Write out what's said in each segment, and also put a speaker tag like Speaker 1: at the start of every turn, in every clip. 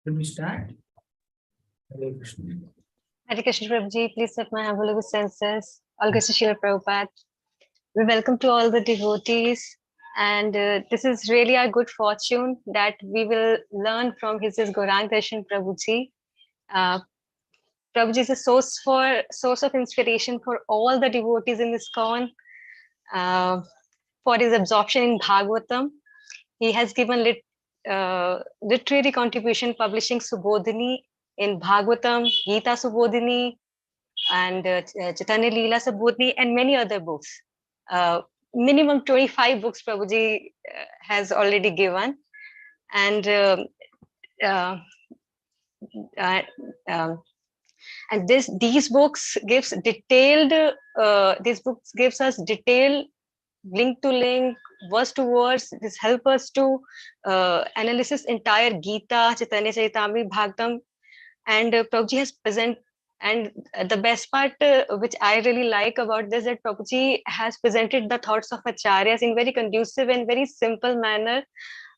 Speaker 1: Should we start? Hare Krishna.
Speaker 2: Hare Krishna Prabhuji, please set my humble obeisances. All Krishna Srila Prabhupada. We welcome to all the devotees, and this is really our good fortune that we will learn from His Gaurang Darshan Prabhuji. Prabhuji is a source of inspiration for all the devotees in ISKCON. For his absorption in Bhagavatam, he has given literary contribution publishing Subodhini in Bhagavatam, Gita Subodhini, and Chaitanya Leela Subodhini, and many other books. Minimum 25 books Prabhuji has already given. And and these books gives us detailed link to link, verse to verse. This help us to analysis entire Gita, Chaitanya Charitamrita, Bhagavatam, and Prabhuji has present. And the best part, which I really like about this, that Prabhuji has presented the thoughts of acharyas in very conducive and very simple manner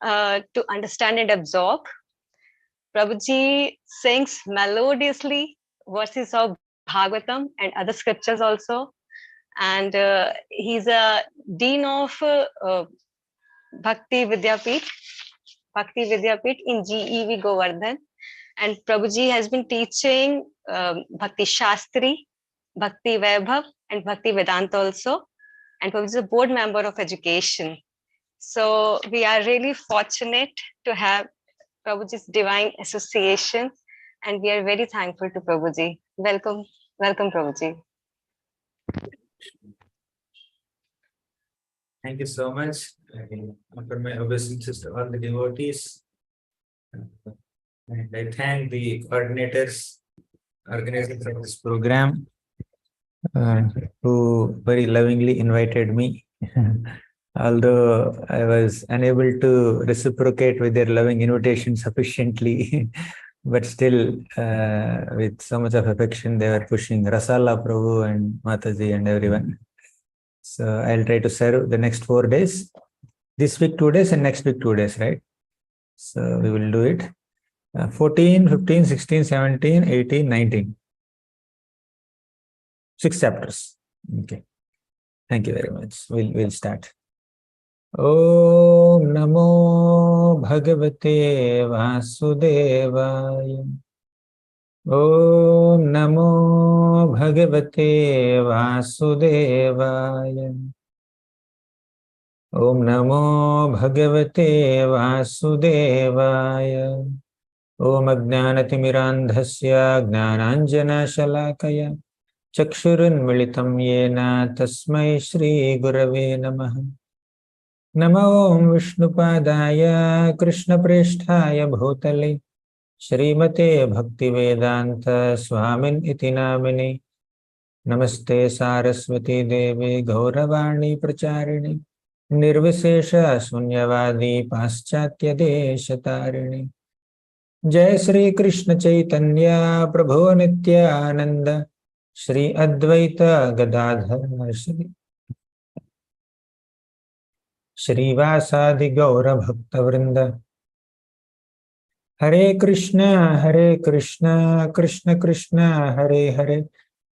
Speaker 2: to understand and absorb. Prabhuji sings melodiously verses of Bhagavatam and other scriptures also. And he's a dean of Bhakti Vidyapit in GEV Govardhan. And Prabhuji has been teaching Bhakti Shastri, Bhakti Vaibhava, and Bhakti Vedanta also. And Prabhuji is a board member of education. So we are really fortunate to have Prabhuji's divine association, and we are very thankful to Prabhuji. Welcome, welcome, Prabhuji.
Speaker 1: Thank you so much. I offer my obeisances to all the devotees. And I thank the coordinators, organizers of this program, who very lovingly invited me. Although I was unable to reciprocate with their loving invitation sufficiently, but still, with so much of affection, they were pushing Rasala Prabhu and Mataji and everyone. So I'll try to serve the next 4 days. This week 2 days and next week 2 days, right? So we will do it. 14, 15, 16, 17, 18, 19. 6 chapters. Okay. Thank you very much. We'll start. Om Namo Bhagavate Vasudevaya. Om Namo Bhagavate Vasudevaya. Om Namo Bhagavate Vasudevaya. Om Ajnanatimirandhasya Gnananjana Shalakaya Chakshurunmilitam Yena Tasmai Shri Gurave Namaha. Namo Om Vishnupadaya Krishna Presthaya Bhutale Shrimate Bhaktivedanta Swamin iti namini. Namaste Saraswati Devi Gauravani Pracharini Nirvisesha Sunyavadi Paschatya Deshatarini. Jai Shri Krishna Chaitanya Prabhu Nityananda Shri Advaita Gadadhar Shri Vasadi Gaura Bhakta Vrinda. Hare Krishna, Krishna Krishna, Hare Hare,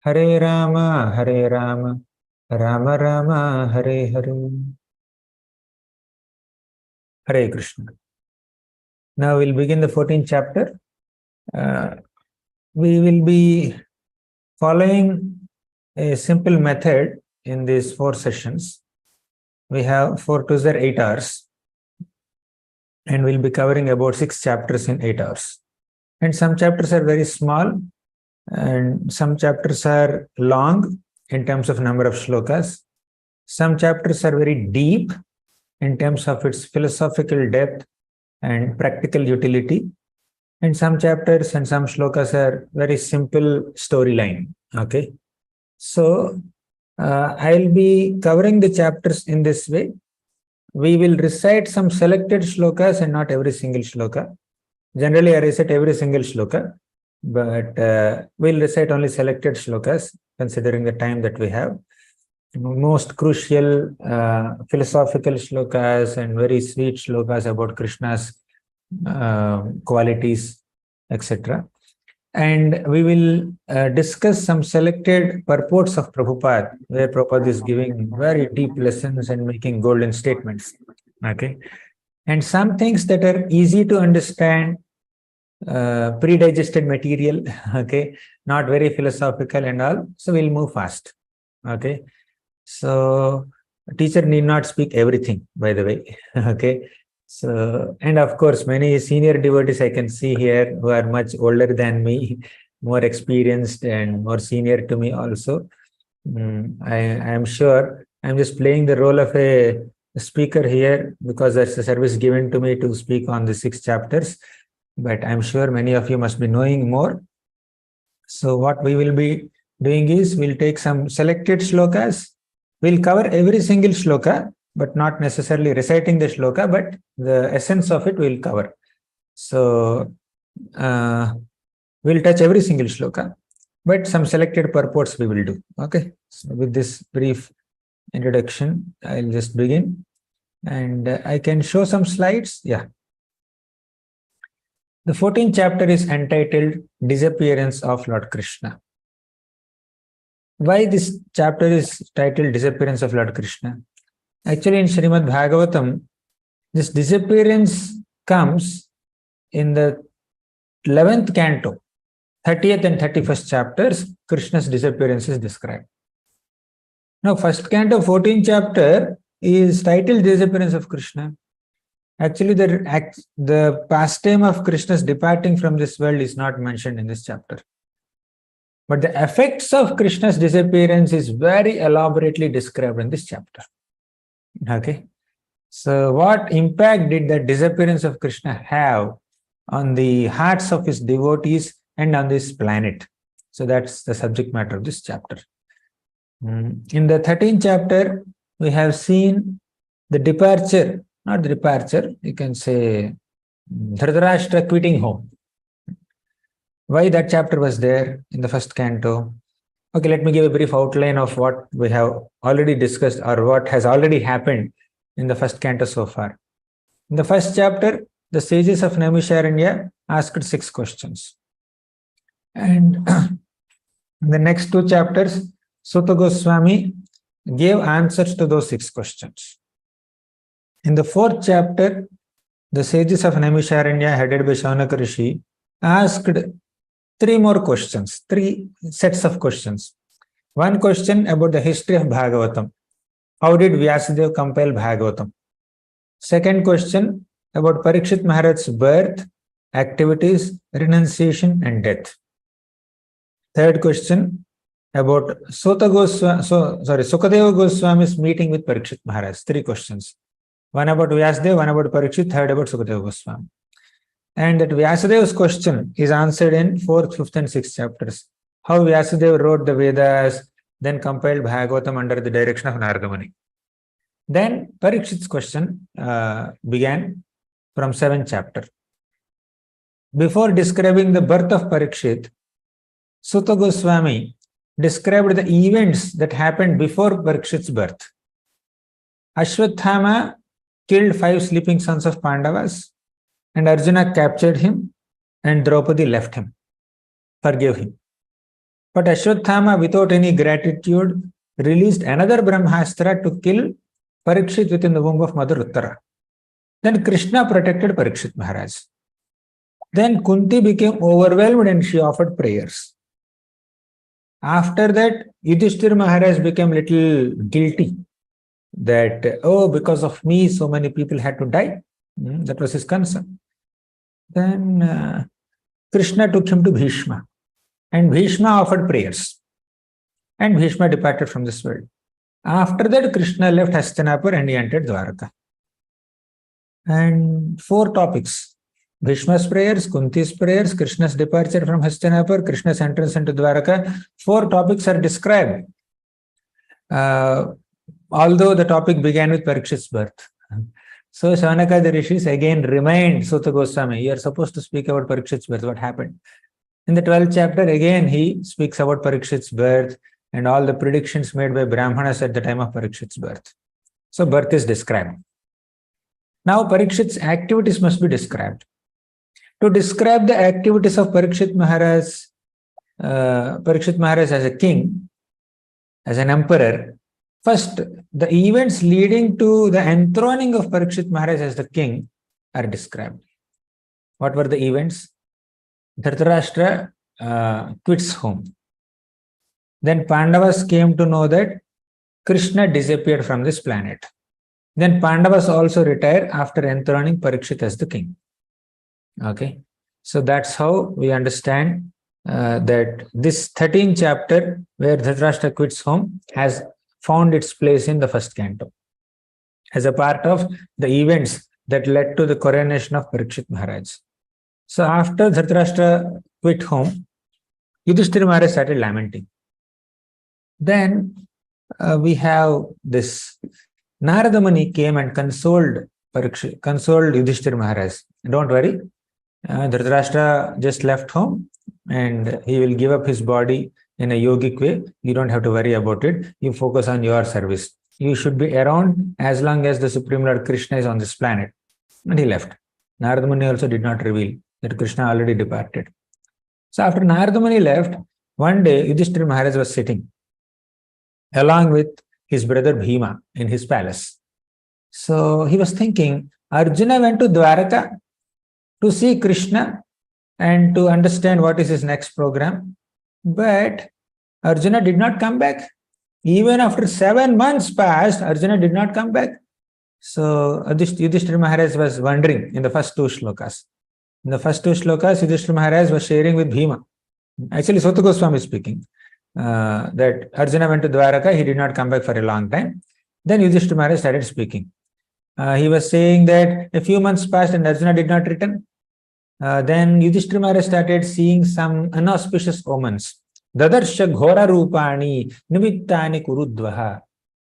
Speaker 1: Hare Rama, Rama Rama, Hare Hare. Hare Krishna. Now we'll begin the 14th chapter. We will be following a simple method in these 4 sessions. We have 4 to 8 hours. And we'll be covering about 6 chapters in 8 hours. And some chapters are very small, and some chapters are long in terms of number of shlokas. Some chapters are very deep in terms of its philosophical depth and practical utility. And some chapters and some shlokas are very simple storyline. Okay. So I'll be covering the chapters in this way. We will recite some selected shlokas and not every single shloka. Generally, I recite every single shloka, but we'll recite only selected shlokas considering the time that we have. Most crucial philosophical shlokas and very sweet shlokas about Krishna's qualities, etc. And we will discuss some selected purports of Prabhupada, where Prabhupada is giving very deep lessons and making golden statements. Okay. And some things that are easy to understand, pre-digested material, okay, not very philosophical and all. So we'll move fast. Okay. So teacher need not speak everything, by the way. Okay. So, and of course, many senior devotees I can see here who are much older than me, more experienced and more senior to me also. I am sure I'm just playing the role of a speaker here because that's a service given to me to speak on the 6 chapters. But I'm sure many of you must be knowing more. So what we will be doing is we'll take some selected shlokas. We'll cover every single shloka, but not necessarily reciting the shloka, but the essence of it we'll cover. So we'll touch every single shloka, but some selected purports we will do. Okay. So with this brief introduction, I'll just begin. And I can show some slides. Yeah. The 14th chapter is entitled Disappearance of Lord Krishna. Why this chapter is titled Disappearance of Lord Krishna? Actually, in Srimad Bhagavatam, this disappearance comes in the 11th canto, 30th and 31st chapters, Krishna's disappearance is described. Now, first canto, 14th chapter is titled Disappearance of Krishna. Actually, the pastime of Krishna's departing from this world is not mentioned in this chapter. But the effects of Krishna's disappearance is very elaborately described in this chapter. Okay. So what impact did the disappearance of Krishna have on the hearts of his devotees and on this planet? So that's the subject matter of this chapter. In the 13th chapter, we have seen the departure, not the departure, you can say Dhritarashtra quitting home. Why that chapter was there in the first canto? Okay, let me give a brief outline of what we have already discussed or what has already happened in the first canto so far. In the first chapter, the sages of Naimisharanya asked 6 questions. And in the next 2 chapters, Sutta Goswami gave answers to those 6 questions. In the 4th chapter, the sages of Naimisharanya, headed by Shaunaka Rishi, asked 3 more questions, 3 sets of questions. One question about the history of Bhagavatam. How did Vyasadeva compile Bhagavatam? Second question about Parikshit Maharaj's birth, activities, renunciation, and death. Third question about Sukadeva Goswami's meeting with Parikshit Maharaj. 3 questions. One about Vyasadeva, one about Parikshit, third about Sukadeva Goswami. And that Vyasadeva's question is answered in 4th, 5th, and 6th chapters. How Vyasadeva wrote the Vedas, then compiled Bhagavatam under the direction of Narada Muni. Then Parikshit's question began from 7th chapter. Before describing the birth of Parikshit, Sutta Goswami described the events that happened before Parikshit's birth. Ashwathama killed 5 sleeping sons of Pandavas, and Arjuna captured him, and Draupadi left him, forgave him. But Ashwathama, without any gratitude, released another Brahmastra to kill Parikshit within the womb of Mother Uttara. Then Krishna protected Parikshit Maharaj. Then Kunti became overwhelmed and she offered prayers. After that, Yudhishthira Maharaj became little guilty that, oh, because of me, so many people had to die. That was his concern. Then Krishna took him to Bhishma, and Bhishma offered prayers, and Bhishma departed from this world. After that, Krishna left Hastinapur and he entered Dwaraka. And 4 topics: Bhishma's prayers, Kunti's prayers, Krishna's departure from Hastinapur, Krishna's entrance into Dwaraka. 4 topics are described. Although the topic began with Parikshit's birth. So Shaunaka the Rishis again remind Sutta Goswami, you are supposed to speak about Parikshit's birth. What happened? In the 12th chapter, again he speaks about Parikshit's birth and all the predictions made by Brahmanas at the time of Parikshit's birth. So birth is described. Now Parikshit's activities must be described. To describe the activities of Parikshit Maharaj as a king, as an emperor, first, the events leading to the enthroning of Parikshit Maharaj as the king are described. What were the events? Dhritarashtra quits home. Then Pandavas came to know that Krishna disappeared from this planet. Then Pandavas also retired after enthroning Parikshit as the king. Okay, so that's how we understand that this 13th chapter where Dhritarashtra quits home has found its place in the first canto as a part of the events that led to the coronation of Parikshit Maharaj. So after Dhritarashtra quit home, Yudhishthira Maharaj started lamenting. Then we have this Narada Muni came and consoled Yudhishthira Maharaj. Don't worry, Dhritarashtra just left home and he will give up his body in a yogic way. You don't have to worry about it. You focus on your service. You should be around as long as the Supreme Lord Krishna is on this planet. And he left. Narada Muni also did not reveal that Krishna already departed. So after Narada Muni left, one day Yudhishthira Maharaj was sitting along with his brother Bhima in his palace. So he was thinking, Arjuna went to Dwaraka to see Krishna and to understand what is his next program. But Arjuna did not come back. Even after 7 months passed, Arjuna did not come back. So Yudhishthira Maharaj was wondering in the first two shlokas. In the first two shlokas, Yudhishthira Maharaj was sharing with Bhima. Actually, Sota Goswami is speaking that Arjuna went to Dwaraka, he did not come back for a long time. Then Yudhishthira Maharaj started speaking. He was saying that a few months passed and Arjuna did not return. Then Yudhishthira Maharaj started seeing some unauspicious omens. Dadarsha ghora rupani nimittani kurudvaha.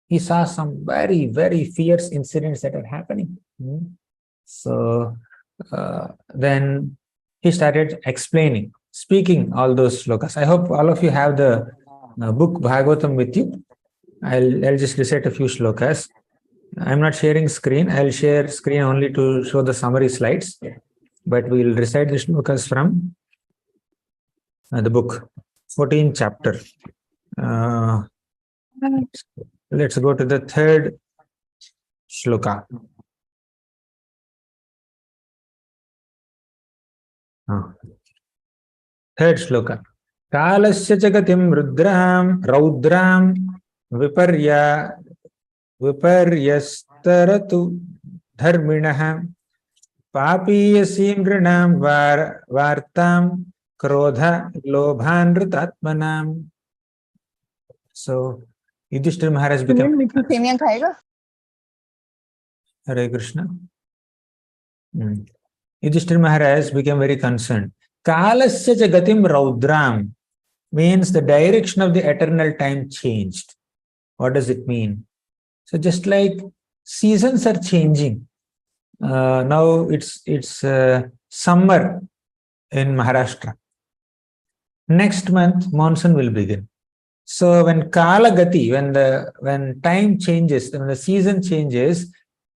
Speaker 1: He saw some very, very fierce incidents that are happening. So then he started explaining, speaking all those shlokas. I hope all of you have the book Bhagavatam with you. I'll just recite a few shlokas. I'm not sharing screen. I'll share screen only to show the summary slides. But we'll recite the shlokas from the book, 14th chapter. Let's go to the third shloka. Third shloka. Kalasya jagatim raudram viparyastaratu dharminah papiyasim nrinam vartam krodha lobhanritatmanam. So Yudhishthira Maharaj became Hare Krishna. Yudhishthira Maharaj became very concerned. Kalasya jagatim raudram means the direction of the eternal time changed. What does it mean? So just like seasons are changing. Now it's summer in Maharashtra. Next month monsoon will begin. So when Kala Gati, when time changes, when the season changes,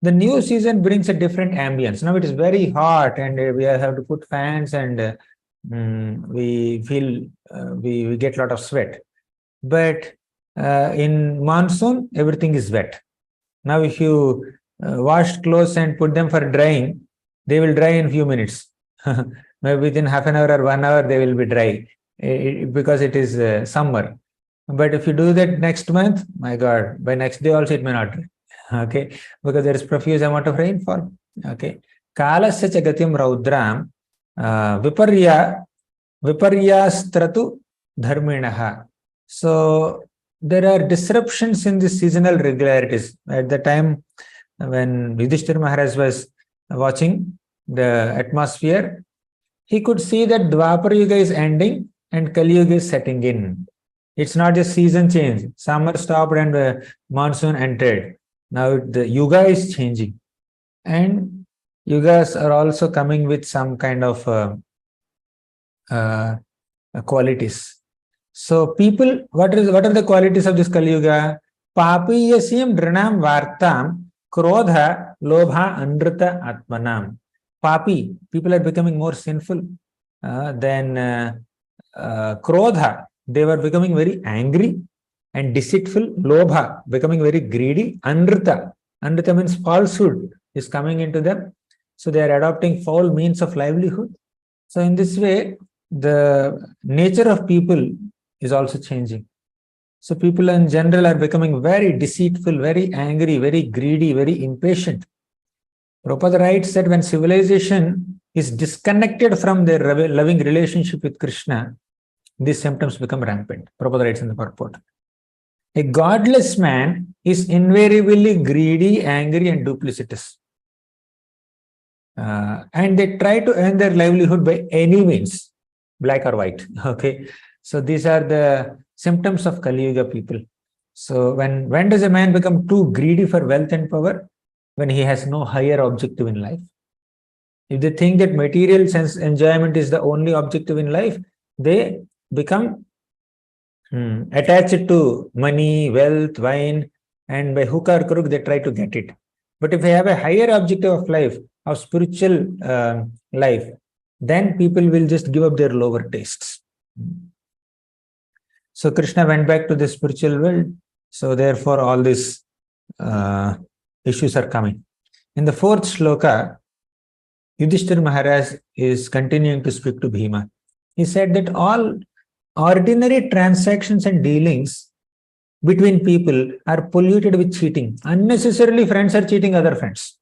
Speaker 1: the new season brings a different ambience. Now it is very hot and we have to put fans and we feel we get a lot of sweat. But in monsoon, everything is wet. Now if you wash clothes and put them for drying, they will dry in a few minutes. Maybe within half an hour or 1 hour, they will be dry because it is summer. But if you do that next month, my God, by next day also it may not dry. Okay, because there is profuse amount of rainfall. Okay, kalasya jagatim raudram viparyastratu dharminaha. So there are disruptions in the seasonal regularities. At the time when Yudhishthira Maharaj was watching the atmosphere, he could see that Dwapara Yuga is ending and Kali Yuga is setting in. It's not just season change. Summer stopped and monsoon entered. Now the Yuga is changing. And Yugas are also coming with some kind of qualities. So people, what are the qualities of this Kali Yuga? Papiyasim dranam vartam krodha lobha anrita atmanam. Papi, people are becoming more sinful. Then krodha, they were becoming very angry and deceitful. Lobha, becoming very greedy. Anrita, anrita means falsehood is coming into them. So they are adopting foul means of livelihood. So in this way, the nature of people is also changing. So people in general are becoming very deceitful, very angry, very greedy, very impatient. Prabhupada writes that when civilization is disconnected from their loving relationship with Krishna, these symptoms become rampant. Prabhupada writes in the purport. A godless man is invariably greedy, angry, and duplicitous. And they try to earn their livelihood by any means, black or white. Okay. So these are the symptoms of Kali Yuga people. So when does a man become too greedy for wealth and power? When he has no higher objective in life. If they think that material sense enjoyment is the only objective in life, they become attached to money, wealth, wine, and by hook or crook, they try to get it. But if they have a higher objective of life, of spiritual life, then people will just give up their lower tastes. So Krishna went back to the spiritual world. So therefore, all these issues are coming. In the fourth shloka, Yudhishthira Maharaj is continuing to speak to Bhima. He said that all ordinary transactions and dealings between people are polluted with cheating. Unnecessarily, friends are cheating other friends.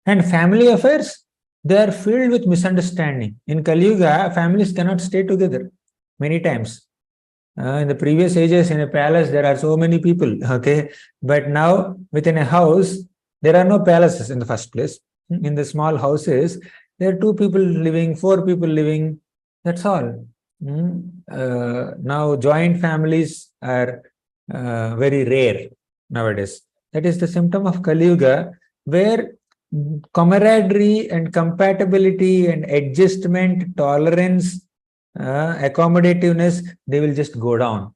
Speaker 1: And family affairs, they are filled with misunderstanding. In Kali Yuga, families cannot stay together many times. In the previous ages, in a palace, there are so many people, okay? But now, within a house, there are no palaces in the first place. In the small houses, there are 2 people living, 4 people living, that's all. Now, joint families are very rare nowadays. That is the symptom of Kali Yuga, where camaraderie and compatibility and adjustment, tolerance, accommodativeness, they will just go down.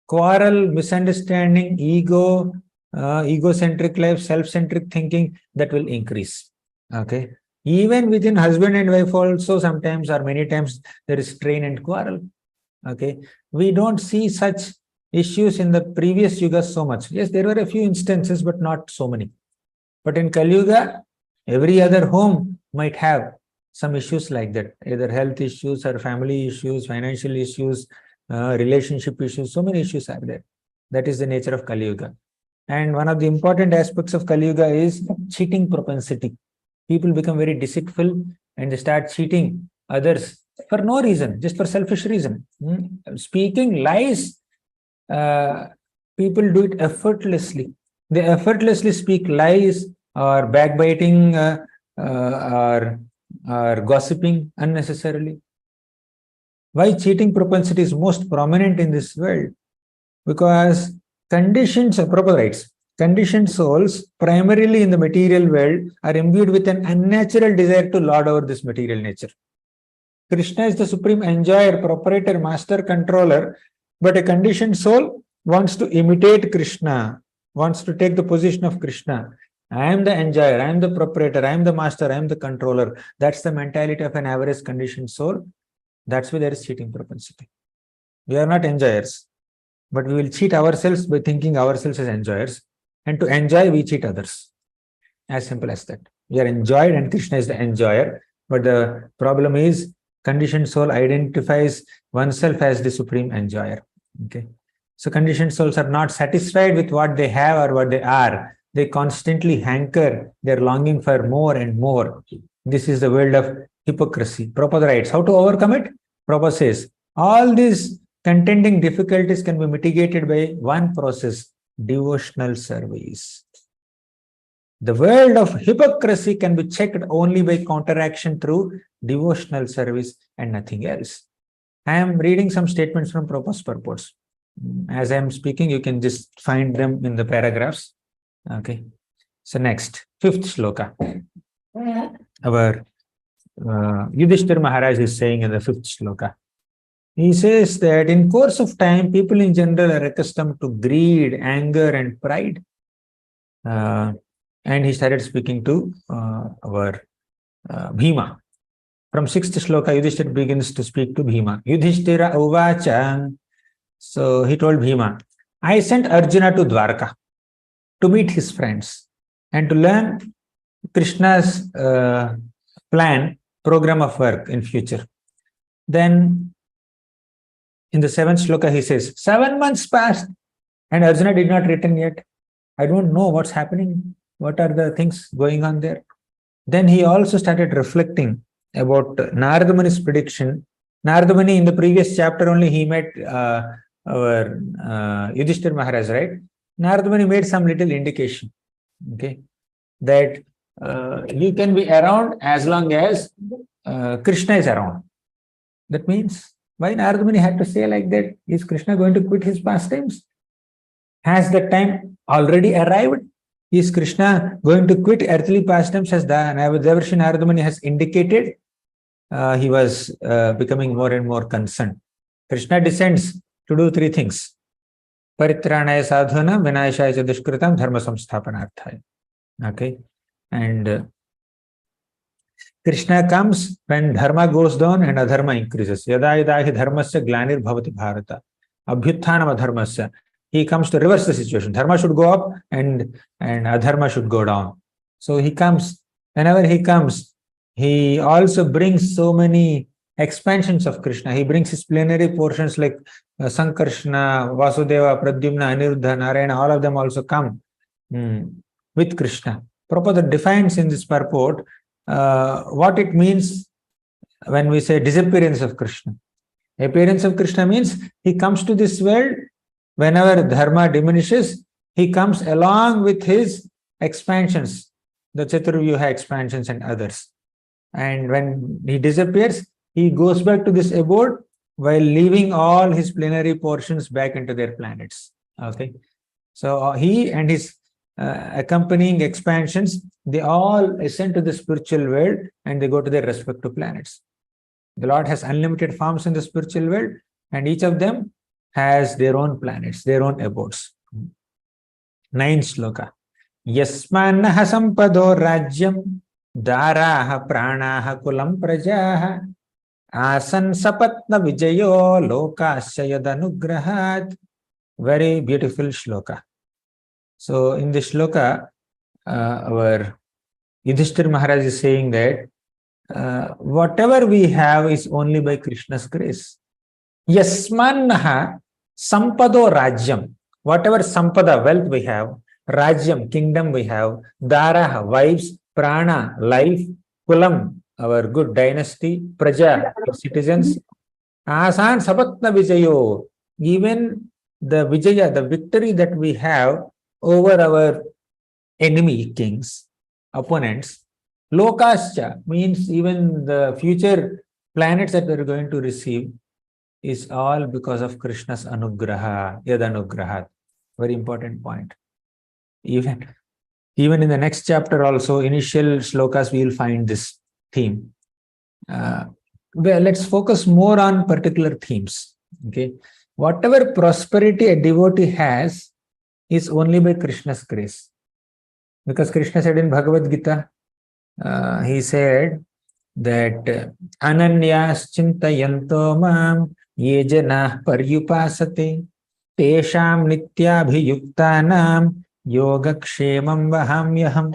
Speaker 1: Quarrel, misunderstanding, ego, egocentric life, self-centric thinking, that will increase. Okay. Even within husband and wife also, sometimes or many times, there is strain and quarrel. Okay. We don't see such issues in the previous yugas so much. Yes, there were a few instances, but not so many. But in Kali Yuga, every other home might have some issues like that, either health issues or family issues, financial issues, relationship issues. So many issues are there. That is the nature of Kali Yuga. And one of the important aspects of Kali Yuga is cheating propensity. People become very deceitful and they start cheating others for no reason, just for selfish reason. Speaking lies, people do it effortlessly. They effortlessly speak lies or backbiting or gossiping unnecessarily. Why cheating propensity is most prominent in this world? Because conditioned souls, primarily in the material world, are imbued with an unnatural desire to lord over this material nature. Krishna is the supreme enjoyer, proprietor, master, controller, but a conditioned soul wants to imitate Krishna, wants to take the position of Krishna. I am the enjoyer, I am the proprietor, I am the master, I am the controller. That's the mentality of an average conditioned soul. That's why there is cheating propensity. We are not enjoyers, but we will cheat ourselves by thinking ourselves as enjoyers. And to enjoy, we cheat others. As simple as that. We are enjoyed and Krishna is the enjoyer. But the problem is, conditioned soul identifies oneself as the supreme enjoyer. Okay. So conditioned souls are not satisfied with what they have or what they are. They constantly hanker. They're longing for more and more. This is the world of hypocrisy. Prabhupada writes, how to overcome it? Prabhupada says, all these contending difficulties can be mitigated by one process, devotional service. The world of hypocrisy can be checked only by counteraction through devotional service and nothing else. I am reading some statements from Prabhupada's purports. As I am speaking, you can just find them in the paragraphs. Okay. So next, 5th shloka. Our Yudhishthira Maharaj is saying in the 5th shloka. He says that in course of time, people in general are accustomed to greed, anger, and pride. And he started speaking to our Bhima. From 6th shloka, Yudhishthira begins to speak to Bhima. Yudhishthira uvacha. So he told Bhima, I sent Arjuna to Dwarka to meet his friends and to learn Krishna's program of work in future. Then in the 7th shloka, he says, 7 months passed and Arjuna did not return yet. I don't know what's happening. What are the things going on there? Then he also started reflecting about Narada Muni's prediction. Narada Muni, in the previous chapter only, he met our Yudhishthira Maharaj, right? Narada Muni made some little indication, okay, that you can be around as long as Krishna is around. That means, why Narada Muni had to say like that? Is Krishna going to quit his pastimes? Has the time already arrived? Is Krishna going to quit earthly pastimes as the Devarshi Narada Muni has indicated? He was becoming more and more concerned. Krishna descends to do 3 things. Paritranaya sadhana, vinayashaya dushkritam, dharma samsthapanarthaya. Okay. And Krishna comes when dharma goes down and adharma increases. Yada yada hi dharmasya glanir bhavati bharata. Abhyuthanam adharmasya. He comes to reverse the situation. Dharma should go up and adharma should go down. So he comes, whenever he comes, He also brings so many expansions of Krishna. He brings his plenary portions like Sankarshana, Vasudeva, Pradyumna, Aniruddha, Narayana, all of them also come with Krishna. Prabhupada defines in this purport what it means when we say disappearance of Krishna. Appearance of Krishna means he comes to this world whenever dharma diminishes, he comes along with his expansions, the Chaturvyuha expansions and others. And when he disappears, he goes back to this abode while leaving all his plenary portions back into their planets. Okay. So he and his accompanying expansions, they all ascend to the spiritual world and they go to their respective planets. The Lord has unlimited forms in the spiritual world, and each of them has their own planets, their own abodes. 9th shloka. Yasmanah sampado rajyam daraha pranaha kulam prajaha asan sapatna vijayo lokasya yadanugrahat. Very beautiful shloka. So in this shloka, our Yudhishthira Maharaj is saying that whatever we have is only by Krishna's grace. Yasmannaha sampado rajyam. Whatever sampada, wealth we have, rajyam, kingdom we have, daraha, wives, prana, life, kulam, our good dynasty, praja, citizens, asan sapatna vijayo, even the vijaya, the victory that we have over our enemy kings, opponents, lokascha means even the future planets that we're going to receive is all because of Krishna's anugraha, yadanugrahat. Very important point. Even in the next chapter also, initial shlokas, we will find this theme. Well, let's focus more on particular themes. Okay, whatever prosperity a devotee has is only by Krishna's grace. Because Krishna said in Bhagavad Gita, he said that Ananyas Chintayanto Mam Ye Jana Paryupasate Tesham Nityabhiyuktanam Yogakshemam Vahamyaham.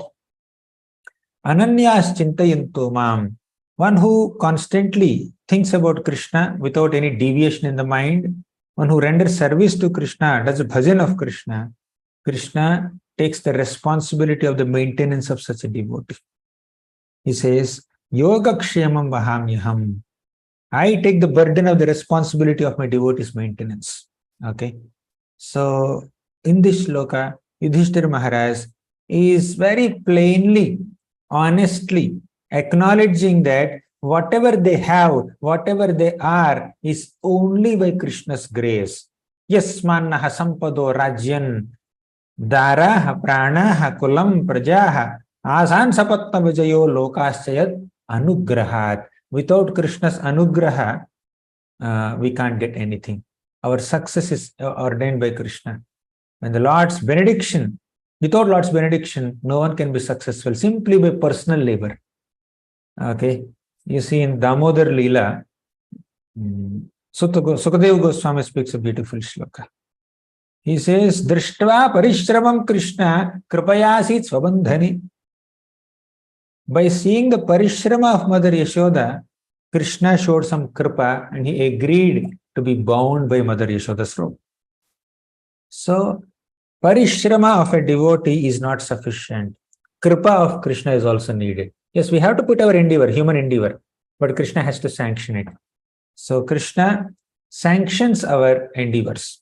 Speaker 1: Ananyas Chintayanto Mam, one who constantly thinks about Krishna without any deviation in the mind, one who renders service to Krishna, does a bhajan of Krishna, Krishna takes the responsibility of the maintenance of such a devotee. He says, Yogakshemam Vahamyaham. I take the burden of the responsibility of my devotee's maintenance. Okay. So, in this shloka, Yudhishthira Maharaj is very plainly, honestly acknowledging that whatever they have, whatever they are, is only by Krishna's grace. Yasmannaha sampado rajyan daraha pranaha kulam prajaha asan sapatna vijayo lokaschayat anugrahat. Without Krishna's anugraha, we can't get anything. Our success is ordained by Krishna. When the Lord's benediction, without Lord's benediction, no one can be successful, simply by personal labor. Okay, you see in Damodar Leela, Sukadeva Goswami speaks a beautiful shloka. He says, Drishtva parishramam Krishna kripayasit svabandhani. By seeing the parishrama of Mother Yashoda, Krishna showed some kripa and he agreed to be bound by Mother Yashoda's robe. So, parishrama of a devotee is not sufficient. Kripa of Krishna is also needed. Yes, we have to put our endeavor, human endeavor, but Krishna has to sanction it. So, Krishna sanctions our endeavors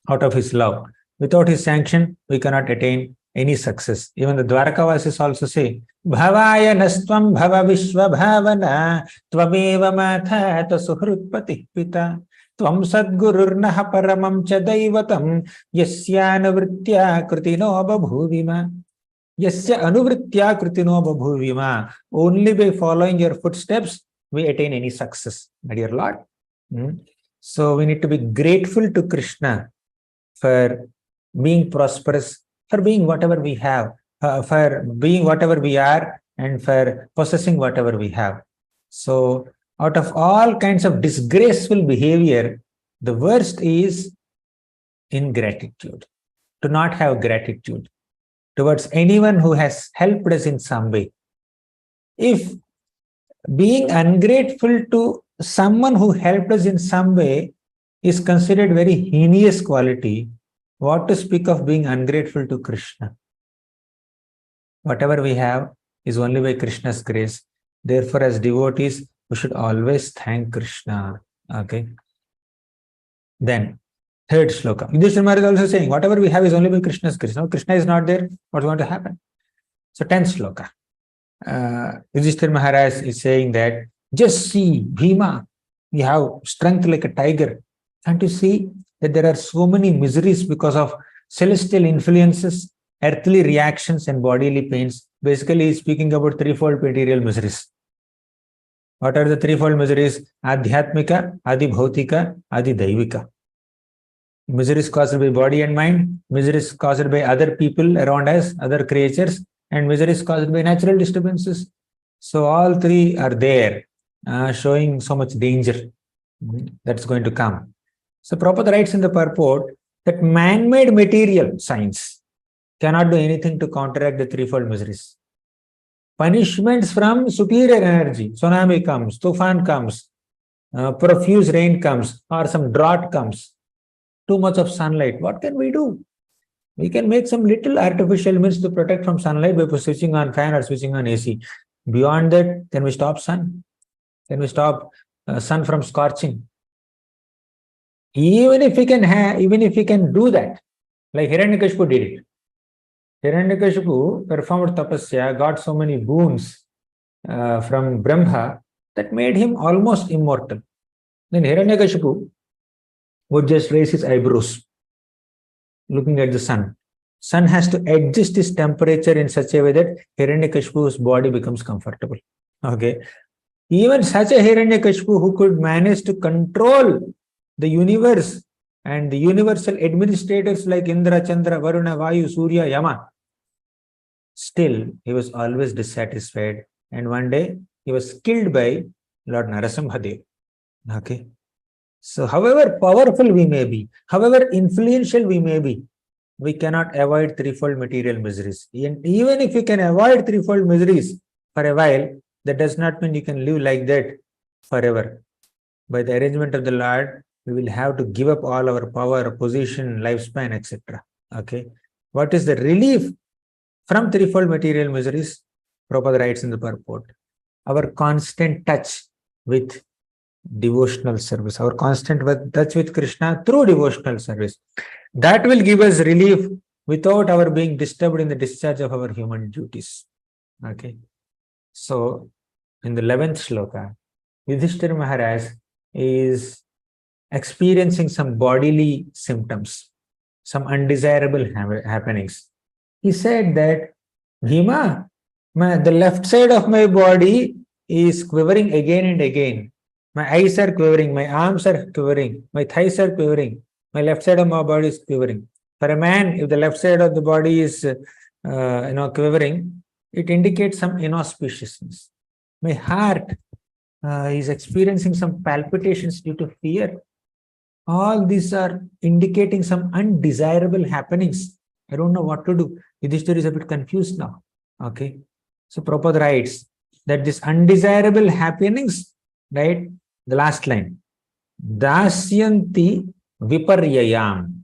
Speaker 1: out of his love. Without his sanction, we cannot attain any success. Even the Dwarkavasis also say, Bhavaya nastvam bhava vishwa bhavana tvameva mathata suhrutpati pita tvam sadgururnaha paramam cha daivatam yasya anuvritya kritino babhuvima. Yasya anuvritya kritino babhuvima. Only by following your footsteps, we attain any success, my dear Lord. So we need to be grateful to Krishna for being prosperous, for being whatever we have, for being whatever we are, and for possessing whatever we have. So, out of all kinds of disgraceful behavior, the worst is ingratitude. To not have gratitude towards anyone who has helped us in some way. If being ungrateful to someone who helped us in some way is considered very heinous quality, what to speak of being ungrateful to Krishna? Whatever we have is only by Krishna's grace. Therefore, as devotees, we should always thank Krishna. Okay. Then, third shloka. Yudhishthira Maharaj is also saying, whatever we have is only by Krishna's grace. Now, Krishna is not there, what's going to happen? So, 10th shloka. Yudhishthira Maharaj is saying that, just see, Bhima, you have strength like a tiger. Can't you see that there are so many miseries because of celestial influences, earthly reactions, and bodily pains? Basically, he's speaking about threefold material miseries. What are the threefold miseries? Adhyatmika, Adi Bhautika, Adi Daivika. Miseries caused by body and mind, miseries caused by other people around us, other creatures, and miseries caused by natural disturbances. So all three are there, showing so much danger that's going to come. So Prabhupada writes in the purport that man-made material science cannot do anything to counteract the threefold miseries. Punishments from superior energy, tsunami comes, tufan comes, profuse rain comes, or some drought comes, too much of sunlight. What can we do? We can make some little artificial means to protect from sunlight by switching on fan or switching on AC. Beyond that, can we stop sun? Can we stop sun from scorching? Even if we can do that, like Hiranyakashipu did it. Hiranyakashipu performed tapasya, got so many boons from Brahma that made him almost immortal. Then Hiranyakashipu would just raise his eyebrows, looking at the sun. Sun has to adjust its temperature in such a way that Hiranyakashipu's body becomes comfortable. Okay. Even such a Hiranyakashipu who could manage to control the universe and the universal administrators like Indra, Chandra, Varuna, Vayu, Surya, Yama, still he was always dissatisfied. And one day he was killed by Lord Narasimhadev. Okay. So however powerful we may be, however influential we may be, we cannot avoid threefold material miseries. And even if you can avoid threefold miseries for a while, that does not mean you can live like that forever. By the arrangement of the Lord, we will have to give up all our power, position, lifespan, etc. Okay. What is the relief from threefold material miseries? Prabhupada writes in the purport, our constant touch with devotional service, our constant touch with Krishna through devotional service. That will give us relief without our being disturbed in the discharge of our human duties. Okay. So, in the 11th shloka, Yudhishthira Maharaj is experiencing some bodily symptoms, some undesirable happenings. He said that, Bhima, the left side of my body is quivering again and again. My eyes are quivering, my arms are quivering, my thighs are quivering, my left side of my body is quivering. For a man, if the left side of the body is quivering, it indicates some inauspiciousness. My heart is experiencing some palpitations due to fear. All these are indicating some undesirable happenings. I don't know what to do. Yudhishthira is a bit confused now. Okay. So Prabhupada writes that these undesirable happenings, right? The last line, Dasyanti Viparyayam.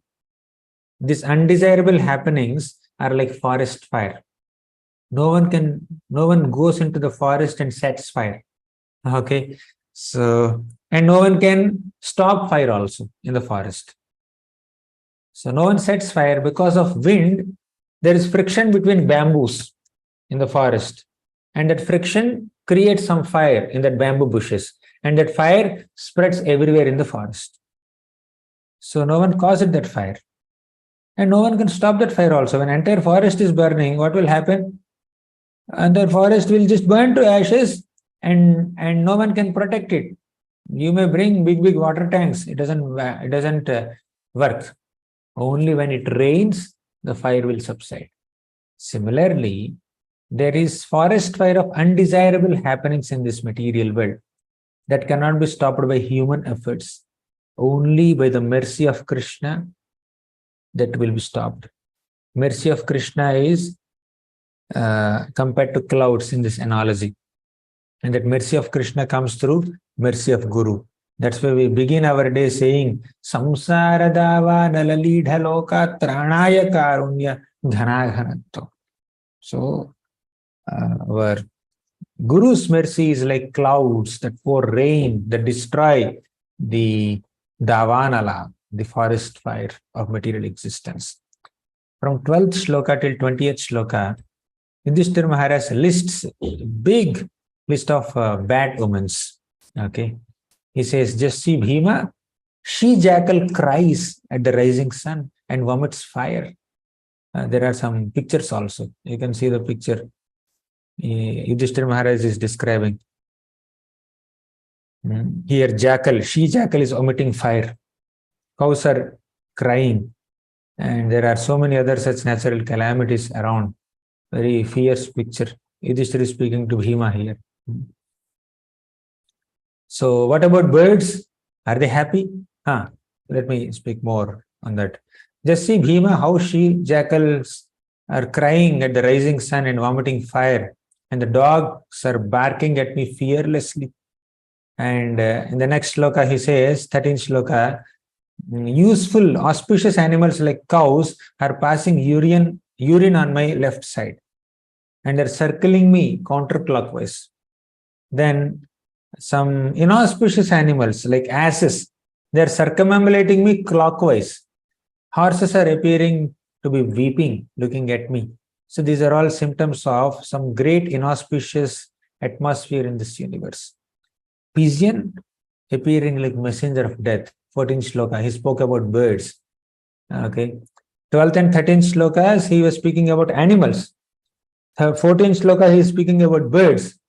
Speaker 1: These undesirable happenings are like forest fire. No one goes into the forest and sets fire. Okay. So, and no one can stop fire also in the forest. So no one sets fire because of wind. There is friction between bamboos in the forest, and that friction creates some fire in that bamboo bushes, and that fire spreads everywhere in the forest. So no one caused that fire, and no one can stop that fire also. When entire forest is burning, what will happen? And the forest will just burn to ashes, and no one can protect it. You may bring big water tanks, it doesn't work. Only when it rains, the fire will subside. Similarly, there is forest fire of undesirable happenings in this material world that cannot be stopped by human efforts. Only by the mercy of Krishna that will be stopped. Mercy of Krishna is compared to clouds in this analogy. And that mercy of Krishna comes through mercy of Guru. That's why we begin our day saying, Samsara dava nalalidha loka tranaya karunya dhanaghanatto. So, our Guru's mercy is like clouds that pour rain, that destroy the davanala, the forest fire of material existence. From 12th shloka till 20th shloka, Yudhishthira Maharaj lists a big list of bad omens. Okay. He says, just see Bhima, she-jackal cries at the rising sun and vomits fire. There are some pictures also. You can see the picture. Yudhishthira Maharaj is describing. Here, jackal, she-jackal is emitting fire. Cows are crying. And there are so many other such natural calamities around. Very fierce picture. Yudhishthira is speaking to Bhima here. So what about birds? Are they happy? Let me speak more on that. Just see Bhima, how she-jackals are crying at the rising sun and vomiting fire. And the dogs are barking at me fearlessly. And in the next shloka, he says, 13th shloka, useful, auspicious animals like cows are passing urine on my left side. And they're circling me counterclockwise. Then some inauspicious animals like asses, they're circumambulating me clockwise. Horses are appearing to be weeping, looking at me. So these are all symptoms of some great inauspicious atmosphere in this universe. Pigeon appearing like messenger of death. 14th shloka, he spoke about birds. Okay. 12th and 13th shlokas, he was speaking about animals. 14th shloka, he is speaking about birds.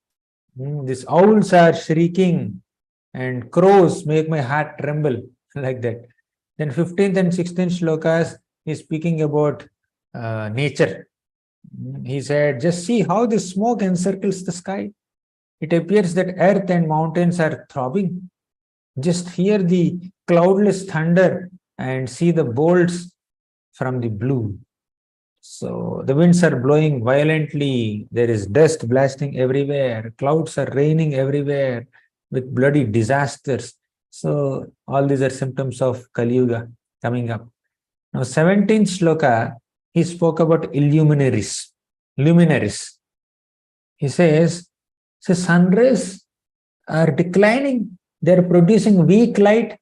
Speaker 1: These owls are shrieking and crows make my heart tremble, like that. Then 15th and 16th shlokas, he is speaking about nature. He said, just see how the smoke encircles the sky. It appears that earth and mountains are throbbing. Just hear the cloudless thunder and see the bolts from the blue. So the winds are blowing violently. There is dust blasting everywhere. Clouds are raining everywhere with bloody disasters. So all these are symptoms of Kali Yuga coming up. Now 17th shloka, he spoke about luminaries. He says, sun rays are declining. They're producing weak light.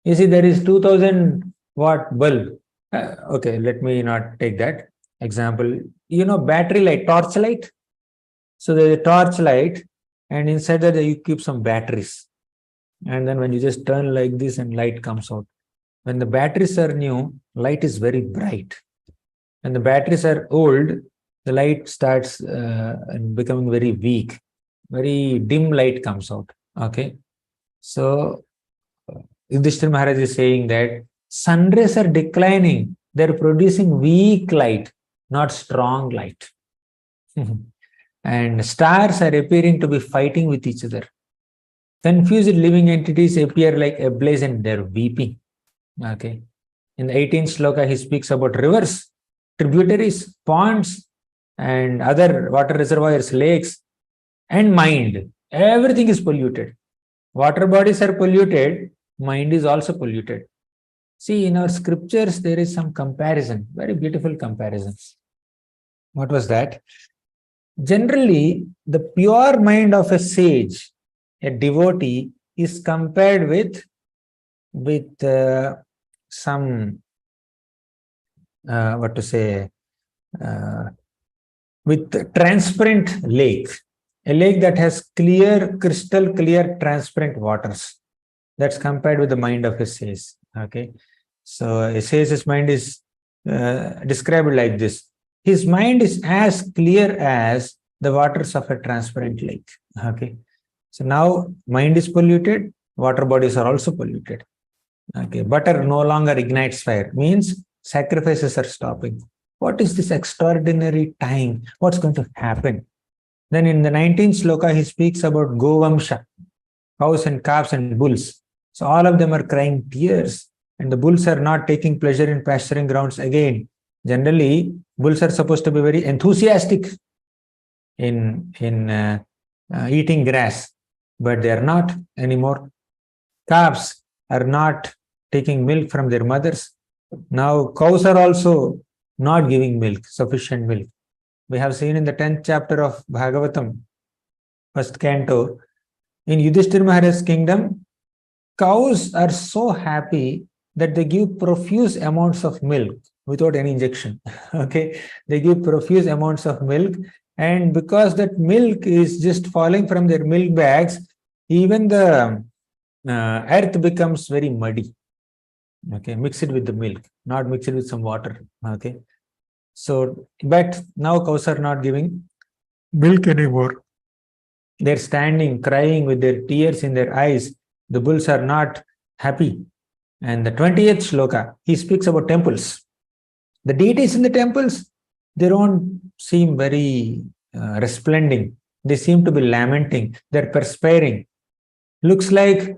Speaker 1: You see, there is 2000 watt bulb. Okay, let me not take that example. Battery light, torch light. So there's a torch light, and inside that you keep some batteries. And then when you just turn like this and light comes out. When the batteries are new, light is very bright. When the batteries are old, the light starts becoming very weak. Very dim light comes out. Okay. So Yudhishthira Maharaj is saying that sun rays are declining. They're producing weak light, not strong light. And stars are appearing to be fighting with each other. Confused living entities appear like ablaze and they're weeping. Okay. In the 18th shloka, he speaks about rivers, tributaries, ponds, and other water reservoirs, lakes, and mind. Everything is polluted. Water bodies are polluted, mind is also polluted. See, in our scriptures, there is some comparison, very beautiful comparison. What was that? Generally, the pure mind of a sage, a devotee, is compared with some, with transparent lake, a lake that has clear, crystal clear, transparent waters. That's compared with the mind of a sage. Okay, so a sage's mind is described like this. His mind is as clear as the waters of a transparent lake. Okay, so now mind is polluted, water bodies are also polluted. Okay, butter no longer ignites fire, means sacrifices are stopping. What is this extraordinary time? What's going to happen? Then in the 19th shloka, he speaks about Govamsha, cows and calves and bulls. So all of them are crying tears, and the bulls are not taking pleasure in pasturing grounds again. Generally, bulls are supposed to be very enthusiastic in eating grass, but they are not anymore. Calves are not taking milk from their mothers. Now cows are also not giving milk, sufficient milk. We have seen in the 10th chapter of Bhagavatam, first canto, in Yudhishthira Maharaj's kingdom, cows are so happy that they give profuse amounts of milk without any injection. Okay, they give profuse amounts of milk, and because that milk is just falling from their milk bags, even the earth becomes very muddy. Okay, mix it with the milk, not mix it with some water. Okay, so but now cows are not giving milk anymore. They're standing, crying with their tears in their eyes. The bulls are not happy. And the 20th shloka, he speaks about temples. The deities in the temples, they don't seem very resplendent. They seem to be lamenting. They're perspiring. Looks like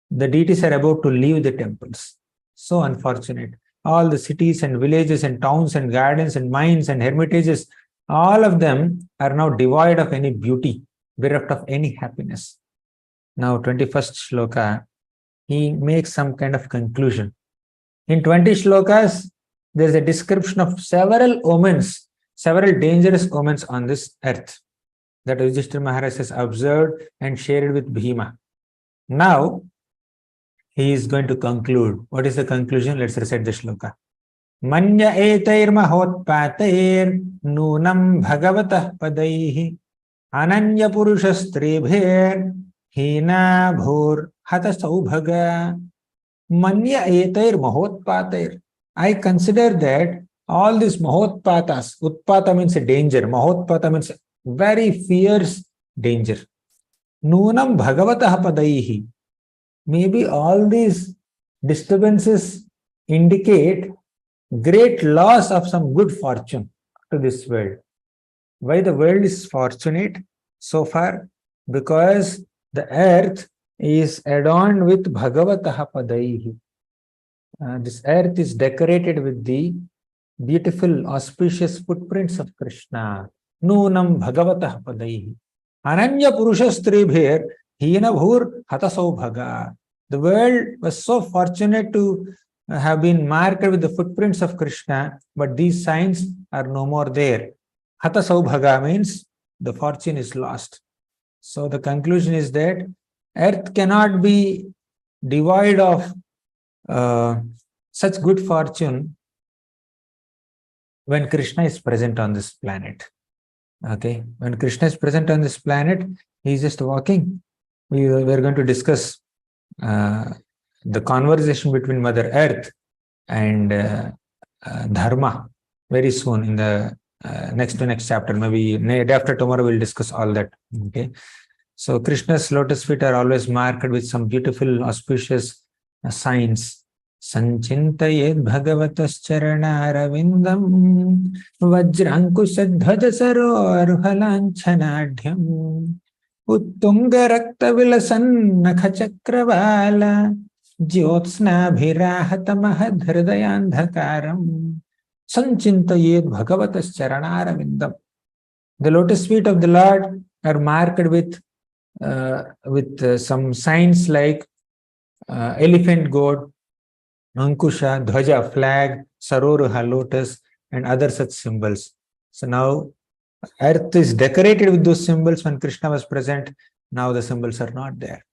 Speaker 1: the deities are about to leave the temples. So unfortunate. All the cities and villages and towns and gardens and mines and hermitages, all of them are now devoid of any beauty, bereft of any happiness. Now, 21st shloka, he makes some kind of conclusion. In 20 shlokas, there's a description of several omens, several dangerous omens on this earth that Yudhishthira Maharaj has observed and shared with Bhima. Now, he is going to conclude. What is the conclusion? Let's recite the shloka. Manya etair mahotpateir nunam bhagavatah padaihi ananya purushastrebher hina bhur hata saubhaga. Manya etair mahotpateir. I consider that all these mahotpatas, utpata means a danger, mahotpata means very fierce danger. Nunam bhagavatah padaihi. Maybe all these disturbances indicate great loss of some good fortune to this world. Why the world is fortunate so far? Because the earth is adorned with Bhagavatah Padaihi. This earth is decorated with the beautiful, auspicious footprints of Krishna. Nunam Bhagavatah Padaihi. Ananya Purushastrebher Hina Bhur Hatasau Bhaga. The world was so fortunate to have been marked with the footprints of Krishna, but these signs are no more there. Hatasau Bhaga means the fortune is lost. So the conclusion is that earth cannot be devoid of such good fortune when Krishna is present on this planet. Okay, when Krishna is present on this planet, he is just walking. We are going to discuss the conversation between Mother Earth and Dharma very soon in the next to next chapter. Maybe day after tomorrow we'll discuss all that. Okay, so Krishna's lotus feet are always marked with some beautiful auspicious signs. Sanchintayed bhagavatascharanarvindam vajrankushadhvajasaroruhalanchanadyam uttunga raktavilasan jyotsnabhirahatamahad hridayandhakaram sanchintayed bhagavatascharanarvindam. The lotus feet of the Lord are marked with some signs like elephant goat, Ankusha, Dhwaja, flag, Saroruha, lotus, and other such symbols. So now earth is decorated with those symbols when Krishna was present. Now the symbols are not there.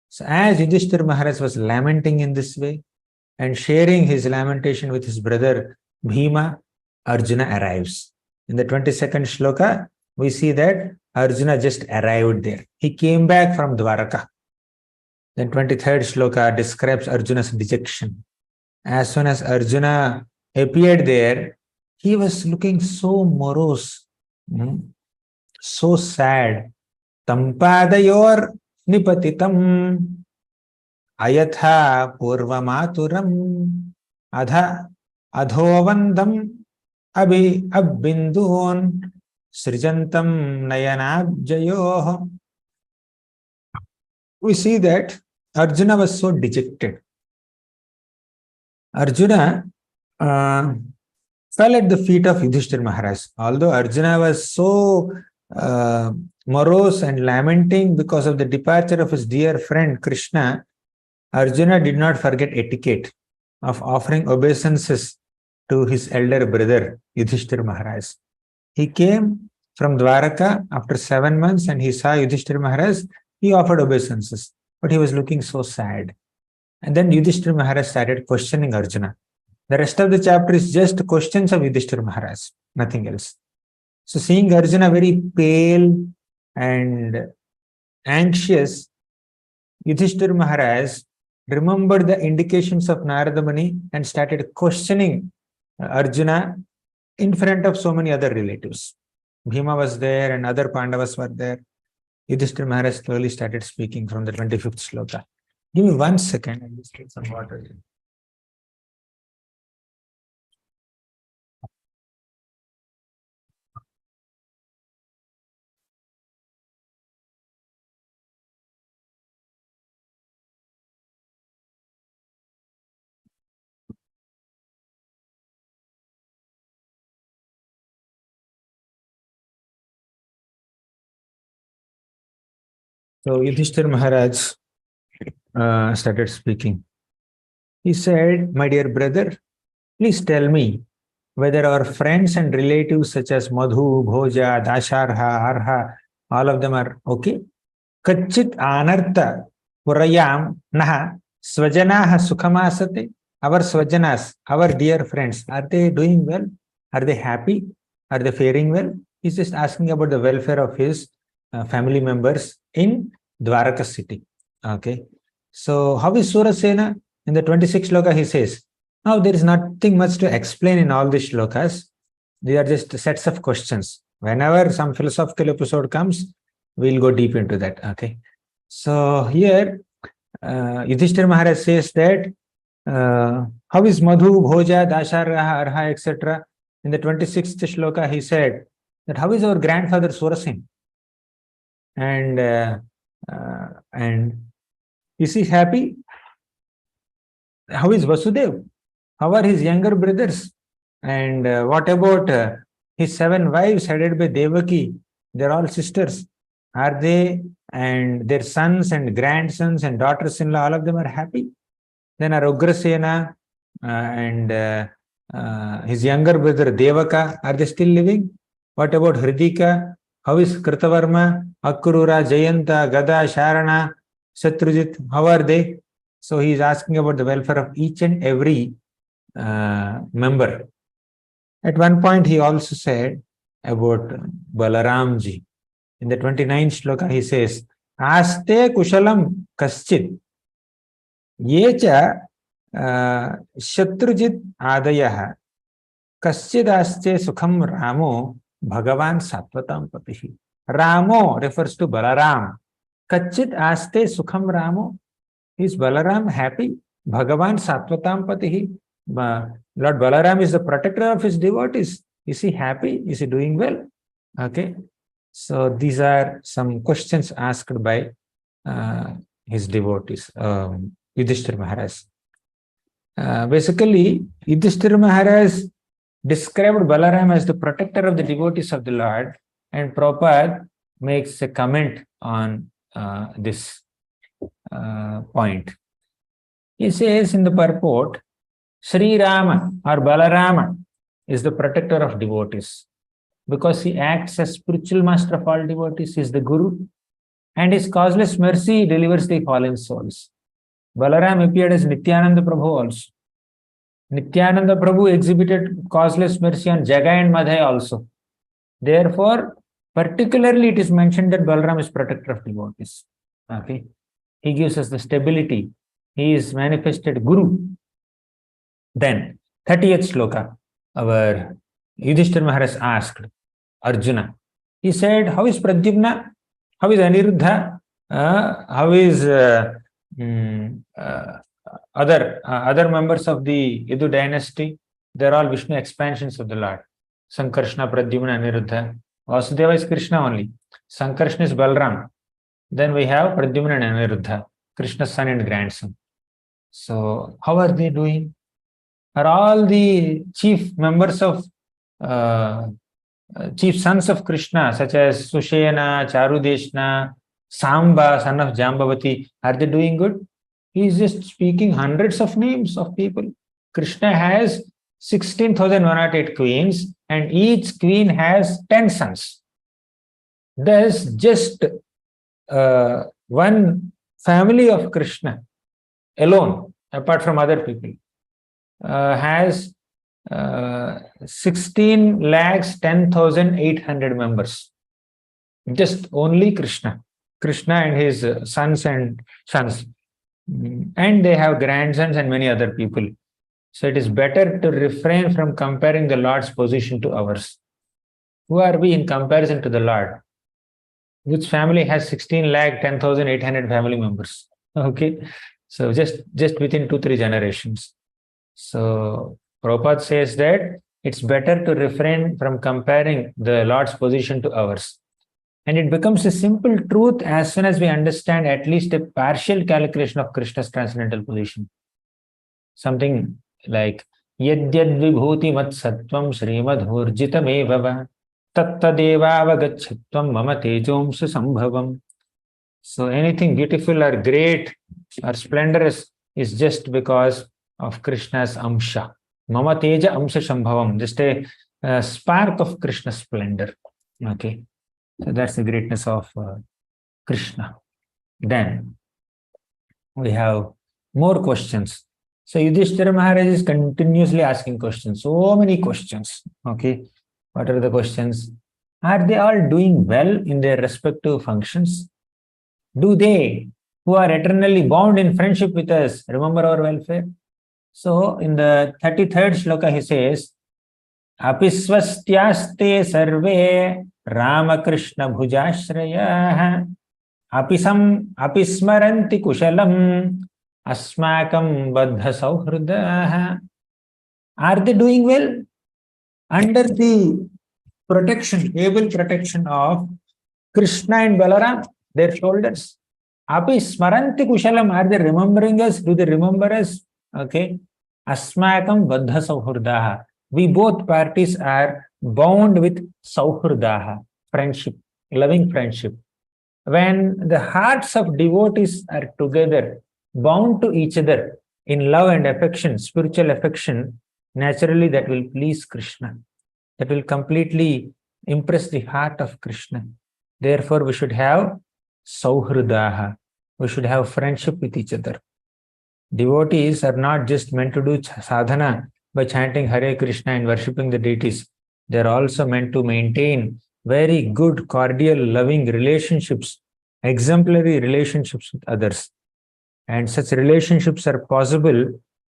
Speaker 1: So as Yudhishthira Maharaj was lamenting in this way and sharing his lamentation with his brother Bhima, Arjuna arrives. In the 22nd shloka, we see that Arjuna just arrived there. He came back from Dwaraka. Then 23rd shloka describes Arjuna's dejection. As soon as Arjuna appeared there, he was looking so morose, so sad. Tampadayor nipatitam ayatha purvamaturam adha adhovandam abbindun srijantam nayanabjayoh. We see that Arjuna was so dejected. Arjuna fell at the feet of Yudhishthira Maharaj. Although Arjuna was so morose and lamenting because of the departure of his dear friend Krishna, Arjuna did not forget etiquette of offering obeisances to his elder brother Yudhishthira Maharaj. He came from Dwaraka after 7 months and he saw Yudhishthira Maharaj. He offered obeisances, but he was looking so sad. And then Yudhishthira Maharaj started questioning Arjuna. The rest of the chapter is just questions of Yudhishthira Maharaj, nothing else. So seeing Arjuna very pale and anxious, Yudhishthira Maharaj remembered the indications of Narada Muni and started questioning Arjuna in front of so many other relatives. Bhima was there and other Pandavas were there. Yudhishthira Maharaj slowly started speaking from the 25th sloka. Give me 1 second, I'll just get some water. So Yudhishthira Maharaj started speaking. He said, "My dear brother, please tell me whether our friends and relatives such as Madhu, Bhoja, Dasharha, Arha, all of them are okay. Kachit anartha purayam naha swajanaha sukhamasate." Our swajanas, our dear friends, are they doing well? Are they happy? Are they faring well? He's just asking about the welfare of his family members in Dwaraka city. Okay. So how is Surasena? In the 26th shloka he says, now there is nothing much to explain in all these shlokas. They are just sets of questions. Whenever some philosophical episode comes, we'll go deep into that. Okay. So here Yudhishthira Maharaj says that how is Madhu, Bhoja, Dasharha, Arha, etc. In the 26th shloka he said that how is our grandfather Surasen? And is he happy? How is Vasudev? How are his younger brothers? And what about his 7 wives headed by Devaki? They're all sisters. Are they? And their sons and grandsons and daughters-in-law, all of them are happy? Then are Ugrasena and his younger brother Devaka, are they still living? What about Hridika? How is Kritavarma, Akrura, Jayanta, Gada, Sharana, Shatrujit? How are they? So he is asking about the welfare of each and every member. At one point he also said about Balaramji. In the 29th shloka he says, Aste kushalam kaschid yecha Shatrujit adayah kaschid aste sukham Ramo Bhagavan Satvatam Patihi. Ramo refers to Balaram. Kachit aste sukham Ramo. Is Balaram happy? Bhagavan Satvatam Patihi. Lord Balaram is the protector of his devotees. Is he happy? Is he doing well? Okay. So these are some questions asked by his devotees, Yudhishthira Maharaj. Basically, Yudhishthira Maharaj described Balaram as the protector of the devotees of the Lord, and Prabhupada makes a comment on this point. He says in the purport, Sri Rama or Balarama is the protector of devotees because he acts as spiritual master of all devotees. He is the Guru, and his causeless mercy delivers the fallen souls. Balaram appeared as Nityananda Prabhu also. Nityananda Prabhu exhibited causeless mercy on Jagai and Madhai also. Therefore, particularly it is mentioned that Balaram is protector of devotees. Okay. He gives us the stability. He is manifested Guru. Then, 30th shloka, our Yudhishthira Maharaj asked Arjuna. He said, how is Pradyumna? How is Aniruddha? How is other members of the Yadu dynasty? They're all Vishnu expansions of the Lord. Sankarshna, Pradyumna, Aniruddha. Vasudeva is Krishna only. Sankarshna is Balram. Then we have Pradyumna and Aniruddha, Krishna's son and grandson. So how are they doing? Are all the chief members of chief sons of Krishna, such as Sushena, Charudeshna, Samba, son of Jambavati, are they doing good? He is just speaking hundreds of names of people. Krishna has 16,108 queens, and each queen has 10 sons. Thus, just one family of Krishna alone, apart from other people, has 16 lakhs 10,800 members. Just only Krishna. Krishna and his sons and sons. And they have grandsons and many other people. So it is better to refrain from comparing the Lord's position to ours. Who are we in comparison to the Lord? Which family has 16 lakh 10,800 family members? Okay. So just within 2-3 generations. So Prabhupada says that it's better to refrain from comparing the Lord's position to ours. And it becomes a simple truth as soon as we understand at least a partial calculation of Krishna's transcendental position. Something like Yadyad Vibhuti Mat Sattvam Srimad Hurjitam Evava Tattadevavagachatvam Mama Tejomsa Sambhavam. So anything beautiful or great or splendorous is just because of Krishna's Amsha. Mama Teja Amsa Sambhavam, just a spark of Krishna's splendor. Okay. So that's the greatness of Krishna. Then we have more questions. So Yudhishthira Maharaj is continuously asking questions. So many questions. Okay. What are the questions? Are they all doing well in their respective functions? Do they, who are eternally bound in friendship with us, remember our welfare? So in the 33rd shloka he says, Apisvastyaste sarve Ramakrishna bhujashrayah apismaranti kushalam asmakam baddha sauhridah. Are they doing well? Under the protection, able protection of Krishna and Balaram, their shoulders. Apismaranti kushalam, are they remembering us? Do they remember us? Okay. Asmakam baddha sauhridah. We both parties are bound with sauhridaha, friendship, loving friendship. When the hearts of devotees are together, bound to each other in love and affection, spiritual affection, naturally that will please Krishna. That will completely impress the heart of Krishna. Therefore, we should have sauhridaha. We should have friendship with each other. Devotees are not just meant to do sadhana by chanting Hare Krishna and worshipping the deities. They are also meant to maintain very good, cordial, loving relationships, exemplary relationships with others. And such relationships are possible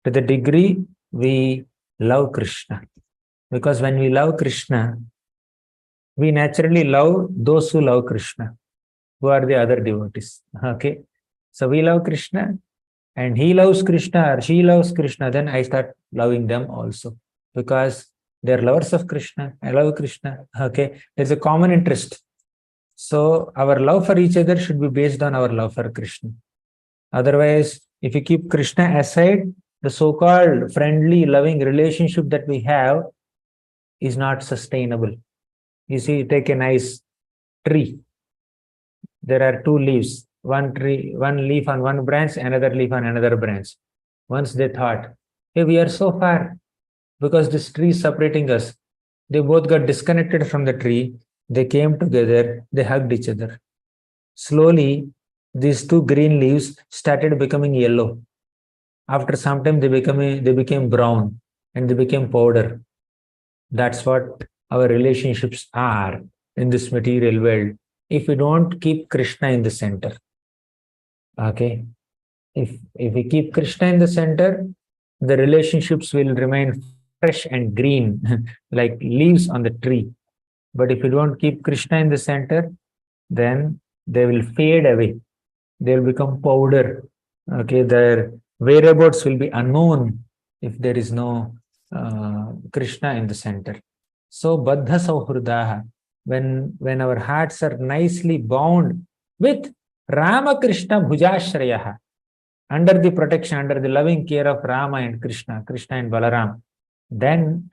Speaker 1: to the degree we love Krishna. Because when we love Krishna, we naturally love those who love Krishna, who are the other devotees. Okay. So we love Krishna, and he loves Krishna or she loves Krishna, then I start loving them also. Because they're lovers of Krishna, I love Krishna. Okay. There's a common interest. So our love for each other should be based on our love for Krishna. Otherwise, if you keep Krishna aside, the so-called friendly, loving relationship that we have is not sustainable. You see, take a nice tree. There are two leaves. One leaf on one branch, another leaf on another branch. Once they thought, hey, we are so far because this tree is separating us. They both got disconnected from the tree. They came together. They hugged each other. Slowly, these two green leaves started becoming yellow. After some time, they became brown and they became powder. That's what our relationships are in this material world. If we don't keep Krishna in the center. Okay. If we keep Krishna in the center, the relationships will remain fresh and green, like leaves on the tree. But if you don't keep Krishna in the center, then they will fade away. They will become powder. Okay, their whereabouts will be unknown if there is no Krishna in the center. So, baddha sauhridaha, when our hearts are nicely bound with Rama Krishna bhujashrayaha, under the protection, under the loving care of Rama and Krishna and Balaram, then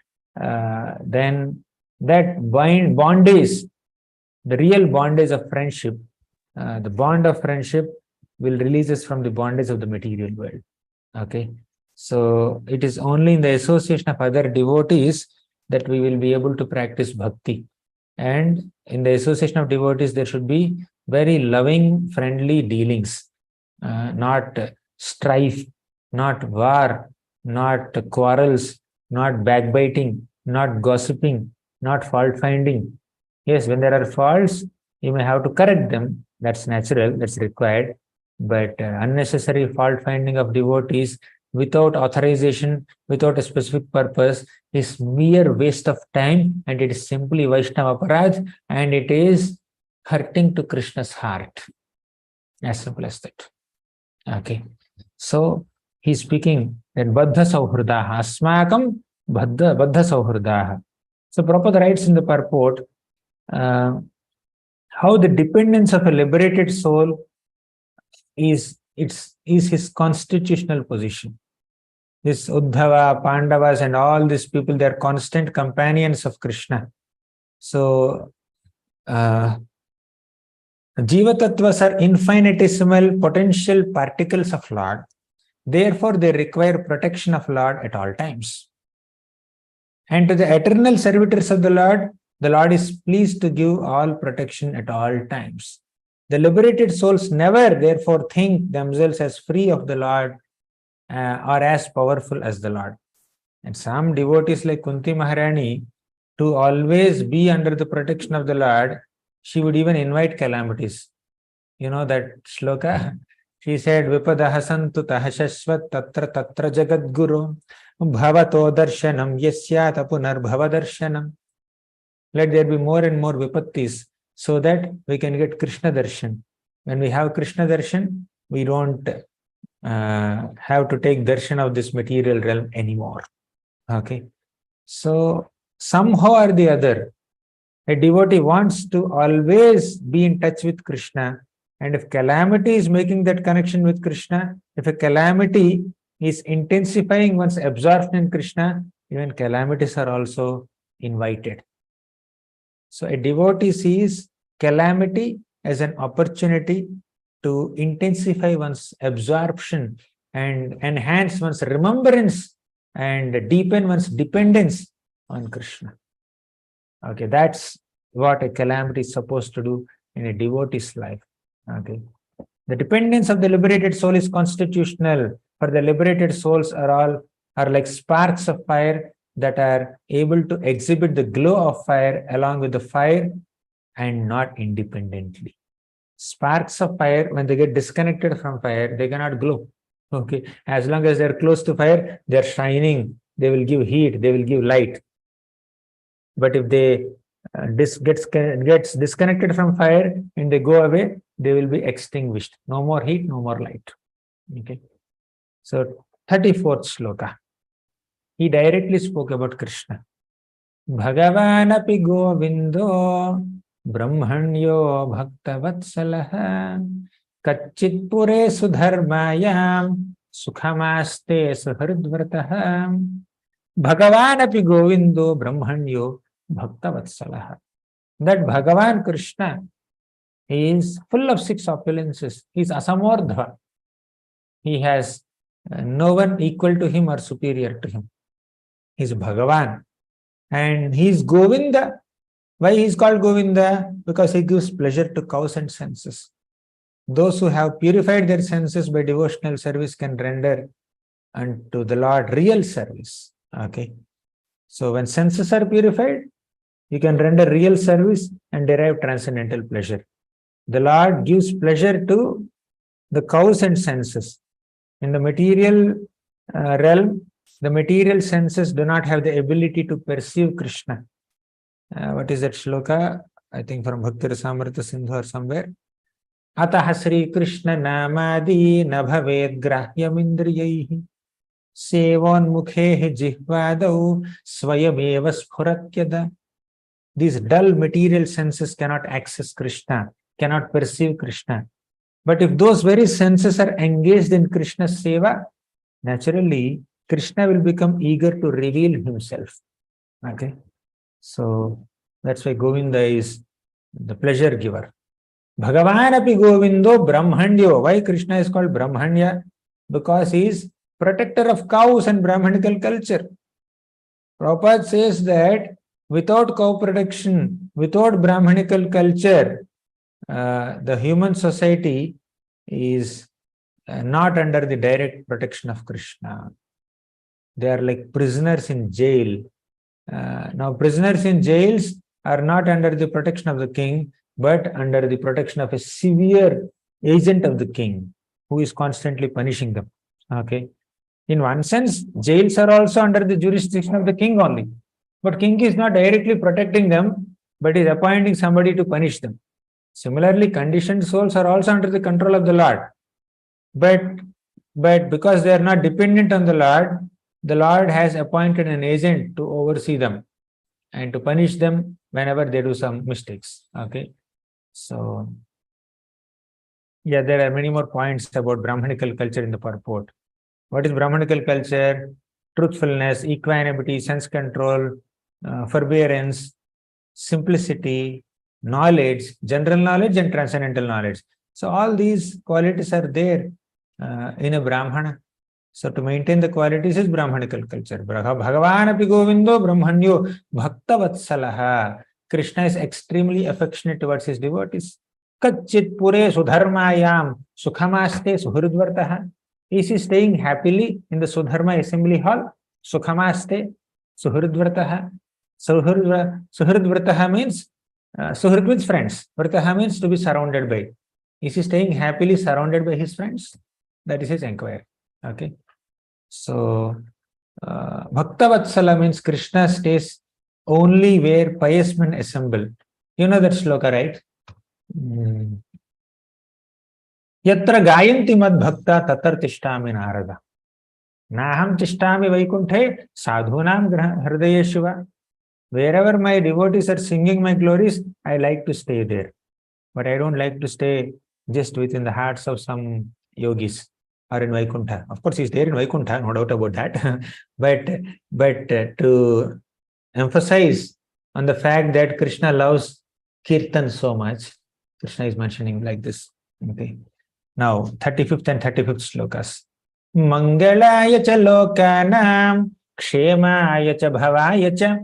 Speaker 1: that bondage, the real bondage of friendship, the bond of friendship will release us from the bondage of the material world. Okay. So it is only in the association of other devotees that we will be able to practice bhakti. And in the association of devotees, there should be very loving, friendly dealings, not strife, not war, not quarrels, not backbiting, not gossiping, not fault finding. Yes, when there are faults, you may have to correct them. That's natural, that's required. But unnecessary fault finding of devotees without authorization, without a specific purpose, is mere waste of time, and it is simply Vaishnava aparadh, and it is hurting to Krishna's heart. As simple as that. Okay. So he's speaking that Baddha Sauhrdaha, Asmakam Baddha Sauhrdaha. So Prabhupada writes in the purport how the dependence of a liberated soul is his constitutional position. This Uddhava, Pandavas, and all these people, they are constant companions of Krishna. So Jiva Tattvas are infinitesimal potential particles of Lord. Therefore, they require protection of Lord at all times. And to the eternal servitors of the Lord is pleased to give all protection at all times. The liberated souls never, therefore, think themselves as free of the Lord or as powerful as the Lord. And some devotees like Kunti Maharani, to always be under the protection of the Lord, she would even invite calamities. You know that shloka? She said, Vipadaha santu tahashashvat tatra tatra jagat guru bhavato darshanam yasyat apunar bhava darshanam. Let there be more and more vipattis so that we can get Krishna darshan. When we have Krishna darshan, we don't have to take darshan of this material realm anymore. Okay. So somehow or the other, a devotee wants to always be in touch with Krishna. And if calamity is making that connection with Krishna, if a calamity is intensifying one's absorption in Krishna, even calamities are also invited. So a devotee sees calamity as an opportunity to intensify one's absorption and enhance one's remembrance and deepen one's dependence on Krishna. Okay, that's what a calamity is supposed to do in a devotee's life. Okay, the dependence of the liberated soul is constitutional. For the liberated souls are like sparks of fire that are able to exhibit the glow of fire along with the fire and not independently. Sparks of fire, when they get disconnected from fire, they cannot glow. Okay, as long as they're close to fire, they're shining, they will give heat, they will give light. But if they gets disconnected from fire and they go away, they will be extinguished. No more heat, no more light. Okay. So 34th sloka. He directly spoke about Krishna. Bhagavanapi Govindo Brahmanyo Bhakta Vatsalaha Kachit Pure Sudharmayam Sukhamaste Suhridvrataha Bhagavanapi Govindo Brahmanyo Bhakta Vatsalaha. That Bhagavan Krishna is full of 6 opulences. He is Asamordha. He has no one equal to him or superior to him. He is Bhagavan. And he is Govinda. Why he is called Govinda? Because he gives pleasure to cows and senses. Those who have purified their senses by devotional service can render unto the Lord real service. Okay. So when senses are purified, you can render real service and derive transcendental pleasure. The Lord gives pleasure to the cows and senses. In the material realm, the material senses do not have the ability to perceive Krishna. What is that shloka? I think from Bhakti Rasamrita Sindhu or somewhere. Ataha Sri Krishna Namadi Nabhaved Grahyam Indriyaihi Sevon Mukhe Jihvadau Swayameva Sphuratyada. These dull material senses cannot access Krishna, cannot perceive Krishna. But if those very senses are engaged in Krishna's seva, naturally, Krishna will become eager to reveal himself. Okay. So That's why Govinda is the pleasure giver. Bhagavan api Govindo Brahmandyo. Why Krishna is called Brahmanya? Because he is protector of cows and Brahmanical culture. Prabhupada says that without cow protection, without Brahmanical culture, the human society is not under the direct protection of Krishna. They are like prisoners in jail. Now, prisoners in jails are not under the protection of the king, but under the protection of a severe agent of the king who is constantly punishing them. Okay. In one sense, jails are also under the jurisdiction of the king only. But king is not directly protecting them, but is appointing somebody to punish them. Similarly, conditioned souls are also under the control of the Lord. But because they are not dependent on the Lord has appointed an agent to oversee them and to punish them whenever they do some mistakes. Okay. So, yeah, there are many more points about Brahmanical culture in the purport. What is Brahmanical culture? Truthfulness, equanimity, sense control, forbearance, simplicity, knowledge, general knowledge and transcendental knowledge. So all these qualities are there in a Brahmana. So to maintain the qualities is Brahmanical culture. Bhagavan api Govindo Brahmanyo Bhakta Vatsalaha. Krishna is extremely affectionate towards his devotees. Kachit pure sudharmayam sukhamaste suhridvartaha. Is he staying happily in the Sudharma assembly hall? Sukhamaste suhridvartaha. Suhridvartaha means suhrid means friends. Vartaha means to be surrounded by. Is he staying happily surrounded by his friends? That is his inquiry. Okay. So, Bhakta Vatsala means Krishna stays only where pious men assemble. You know that sloka, right? Yatra gayanti mad bhakta tatar tishtami narada. Naham tishtami vaikunthe sadhunam hridaye shiva. Wherever my devotees are singing my glories, I like to stay there. But I don't like to stay just within the hearts of some yogis or in Vaikuntha. Of course, he's there in Vaikuntha, no doubt about that. but to emphasize on the fact that Krishna loves Kirtan so much, Krishna is mentioning like this. Okay. Now, 35th and 35th slokas. Mangalaya cha lokanam kshemaya cha bhavaya cha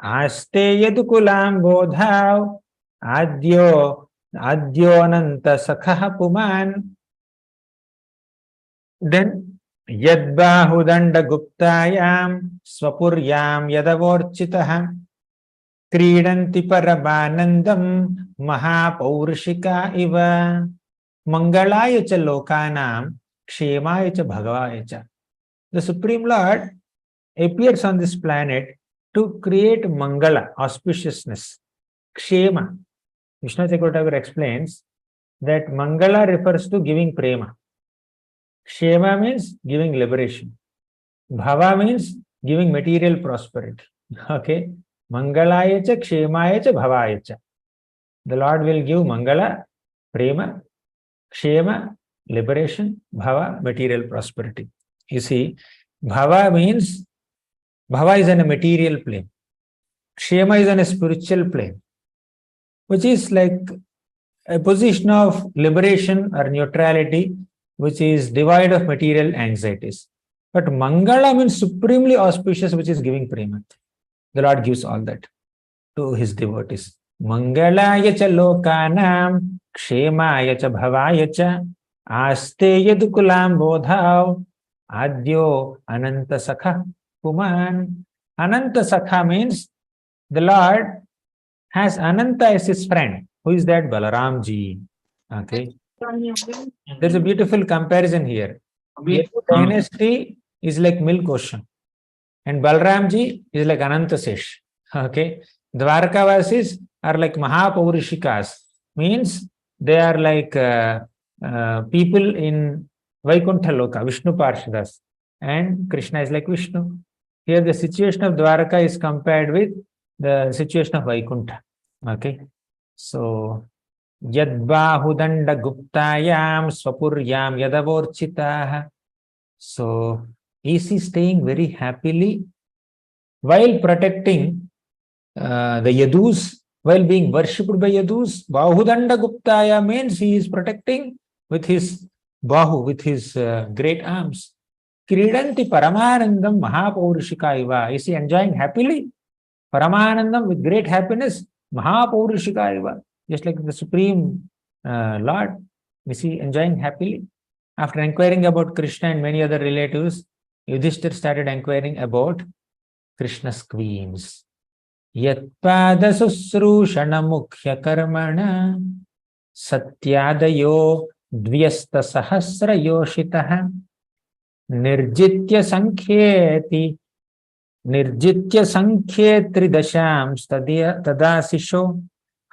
Speaker 1: aste yadukulam bodhav adyananta sakha puman. Then yadbahudanda guptayam swapuryam yadavorchitaha kridanti parabanandam mahapaurushika iva mangalaya cha lokanam kshemaya cha bhagavaya cha. The Supreme Lord appears on this planet to create mangala, auspiciousness, kshema. Vishnu Thakur explains that mangala refers to giving prema. Kshema means giving liberation. Bhava means giving material prosperity. Okay. Mangalaya cha, kshemaya cha, bhavaya cha. The Lord will give mangala, prema, kshema, liberation, bhava, material prosperity. You see, bhava is on a material plane. Kshema is on a spiritual plane, which is like a position of liberation or neutrality, which is devoid of material anxieties. But Mangala means supremely auspicious, which is giving prema. The Lord gives all that to his devotees. Mangalaya cha lokanam kshemaya cha bhavaya cha aste yadukulam bodhav adyo ananta sakha puman. Ananta sakha means the Lord has Ananta as his friend. Who is that? Balaramji. Okay. There's a beautiful comparison here. Dynasty is like milk ocean, and Balramji is like Anantasesh. Okay. Dwarkavasis are like Mahapaurishikas, means they are like people in Vaikuntha Loka, Vishnu Parshadas, and Krishna is like Vishnu. Here the situation of Dwarka is compared with the situation of Vaikuntha. Okay. So, Yadbahudanda Guptayam Swapuryam Yadavorchitaha. So, is he staying very happily while protecting the Yadus, while being worshipped by Yadus. Bahudanda Guptaya means he is protecting with his Bahu, with his great arms. Kridanti Paramanandam Mahapaurishika Iva. Is he enjoying happily? Paramanandam with great happiness. Mahapaurishika Iva. Just like the Supreme Lord. Is he enjoying happily? After inquiring about Krishna and many other relatives, Yudhishthir started inquiring about Krishna's queens. Yatpada susrushana mukhya karmana satyadayo dvyasta sahasra yoshitaha nirjitya sankhye tridasham tadasisho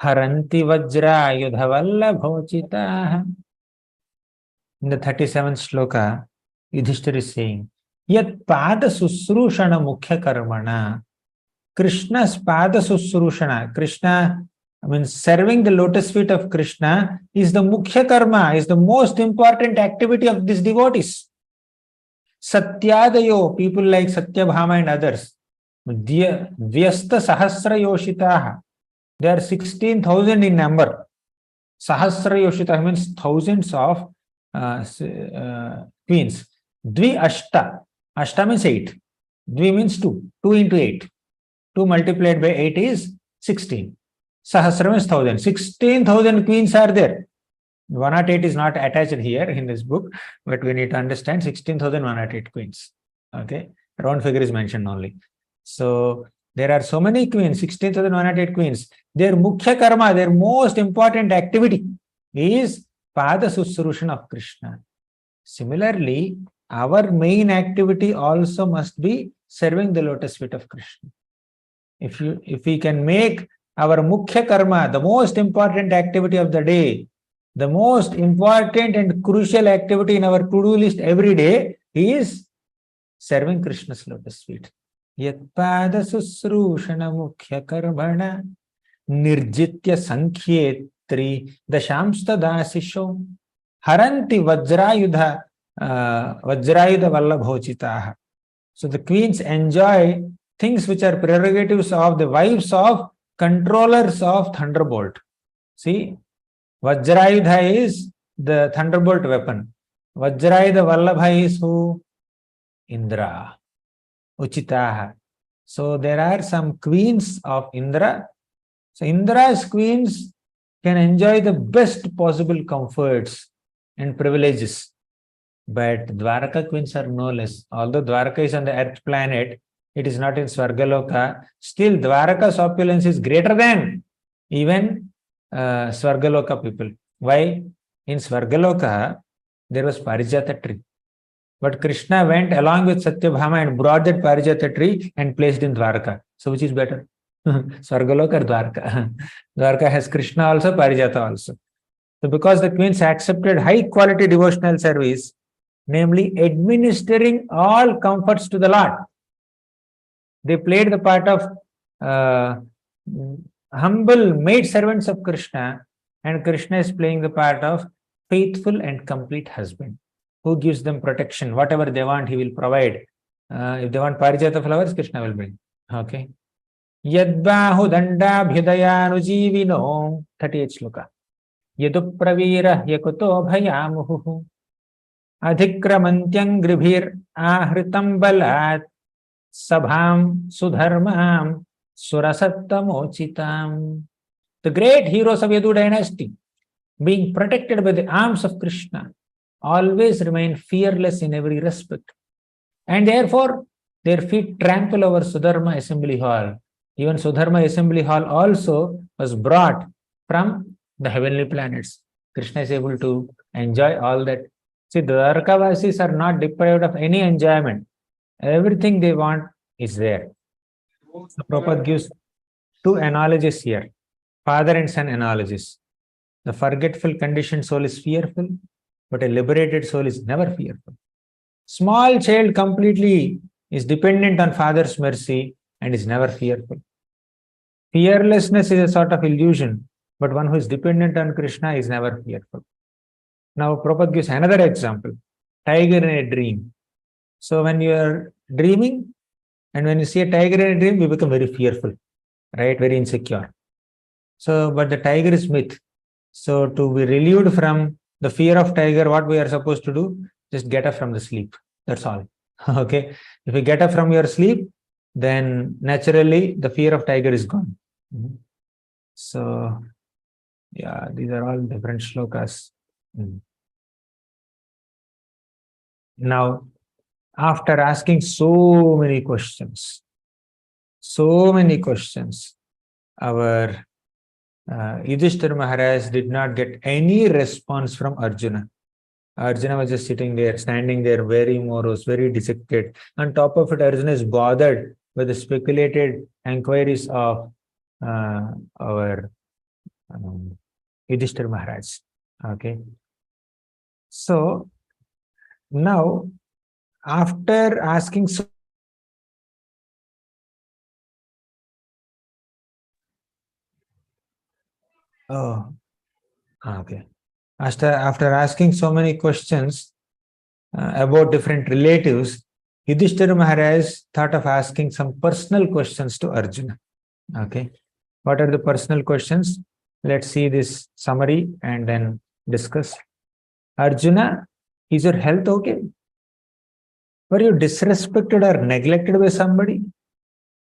Speaker 1: haranti vajra yudhavalla bhochitaha. In the 37th sloka, Yudhishthira is saying, Yat pada susrushana mukhya karmana. Krishna's pada susrushana. Krishna, means serving the lotus feet of Krishna, is the mukhya karma, is the most important activity of these devotees. Satyadayo, people like Satyabhama and others. Vyasta sahasra yoshitaha. They are 16,000 in number. Sahasra yoshitaha means thousands of queens. Dvi ashta. Ashta means 8. Dvi means 2. 2 into 8. 2 multiplied by 8 is 16. Sahasra means 1,000. 16,000 queens are there. 108 is not attached here in this book, but we need to understand 16,108 queens. Okay. Round figure is mentioned only. So there are so many queens, 16,108 queens. Their mukhya karma, their most important activity is Pada Susrushana of Krishna. Similarly, our main activity also must be serving the lotus feet of Krishna. If we can make our mukhya karma, the most important activity of the day, the most important and crucial activity in our to-do list every day is serving Krishna's lotus feet. Yat pada susrushana mukhya karmana nirjitya sankhyetri dashamsta dasisho haranti vajrayudha vallabhochitaha. So the queens enjoy things which are prerogatives of the wives of controllers of thunderbolt. See, Vajrayudha is the thunderbolt weapon. Vajrayudha Vallabha is who? Indra. Uchitaha. So there are some queens of Indra. So Indra's queens can enjoy the best possible comforts and privileges. But Dwaraka queens are no less. Although Dwaraka is on the earth planet, it is not in Swargaloka. Still, Dwaraka's opulence is greater than even Swargaloka people. Why? In Swargaloka, there was Parijata tree. But Krishna went along with Satyabhama and brought that Parijata tree and placed in Dwaraka. So which is better? Swargaloka or Dwaraka? Dwaraka has Krishna also, Parijata also. So because the queens accepted high quality devotional service, namely administering all comforts to the Lord, they played the part of humble maid servants of Krishna, and Krishna is playing the part of faithful and complete husband who gives them protection. Whatever they want, he will provide. If they want Parijata flowers, Krishna will bring. Okay. Yadbahu danda bhyudayanujivino. 38th sloka. Yadupravira yakuto bhayamuhu adhikramantyang gribhir ahritam balat sabham sudharmam surasattamochitam. The great heroes of Yadu dynasty, being protected by the arms of Krishna, always remain fearless in every respect. And therefore, their feet trample over Sudharma assembly hall. Even Sudharma assembly hall also was brought from the heavenly planets. Krishna is able to enjoy all that. See, the Dwarkavasis are not deprived of any enjoyment. Everything they want is there. So Prabhupada gives two analogies here. Father and son analogies. The forgetful conditioned soul is fearful, but a liberated soul is never fearful. Small child completely is dependent on father's mercy and is never fearful. Fearlessness is a sort of illusion, but one who is dependent on Krishna is never fearful. Now Prabhupada gives another example. Tiger in a dream. So when you are dreaming and when you see a tiger in a dream, you become very fearful. right? Very insecure. So, but the tiger is myth. So, to be relieved from the fear of tiger, what we are supposed to do? Just get up from the sleep. That's all. Okay. If you get up from your sleep, then naturally the fear of tiger is gone. Mhm. So, yeah, these are all different shlokas. Mhm. Now, after asking so many questions, our Yudhishthira Maharaj did not get any response from Arjuna. Arjuna was just sitting there, standing there, very morose, very dejected. On top of it, Arjuna is bothered with the speculated inquiries of our Yudhishthira Maharaj. Okay. So now, after asking so oh, okay. After asking so many questions about different relatives, Yudhishthira Maharaj thought of asking some personal questions to Arjuna. Okay. What are the personal questions? Let's see this summary and then discuss. Arjuna, is your health okay? Were you disrespected or neglected by somebody?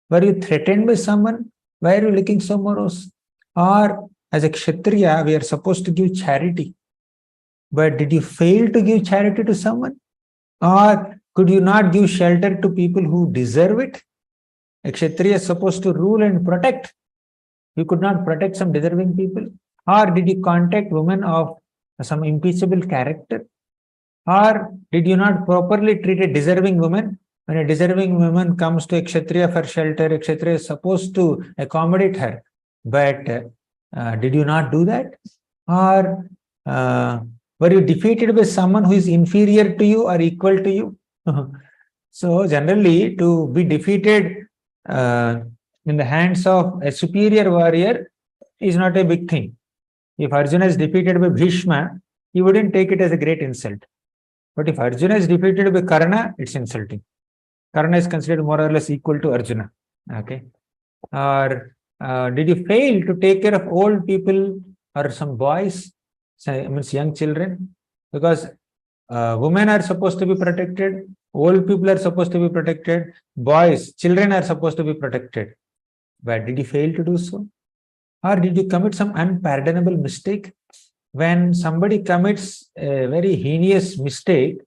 Speaker 1: Were you threatened by someone? Why are you looking so morose? Or as a Kshatriya, we are supposed to give charity. But did you fail to give charity to someone? Or could you not give shelter to people who deserve it? A Kshatriya is supposed to rule and protect. You could not protect some deserving people? Or did you contact women of some impeachable character? Or did you not properly treat a deserving woman? When a deserving woman comes to a Kshatriya for shelter, a Kshatriya is supposed to accommodate her. But did you not do that? Or were you defeated by someone who is inferior to you or equal to you? So generally, to be defeated in the hands of a superior warrior is not a big thing. If Arjuna is defeated by Bhishma, he wouldn't take it as a great insult. But if Arjuna is defeated by Karna, it's insulting. Karna is considered more or less equal to Arjuna. Okay. Or did you fail to take care of old people or some boys, means young children? Because women are supposed to be protected, old people are supposed to be protected, boys, children are supposed to be protected. But did you fail to do so? Or did you commit some unpardonable mistake? When somebody commits a very heinous mistake,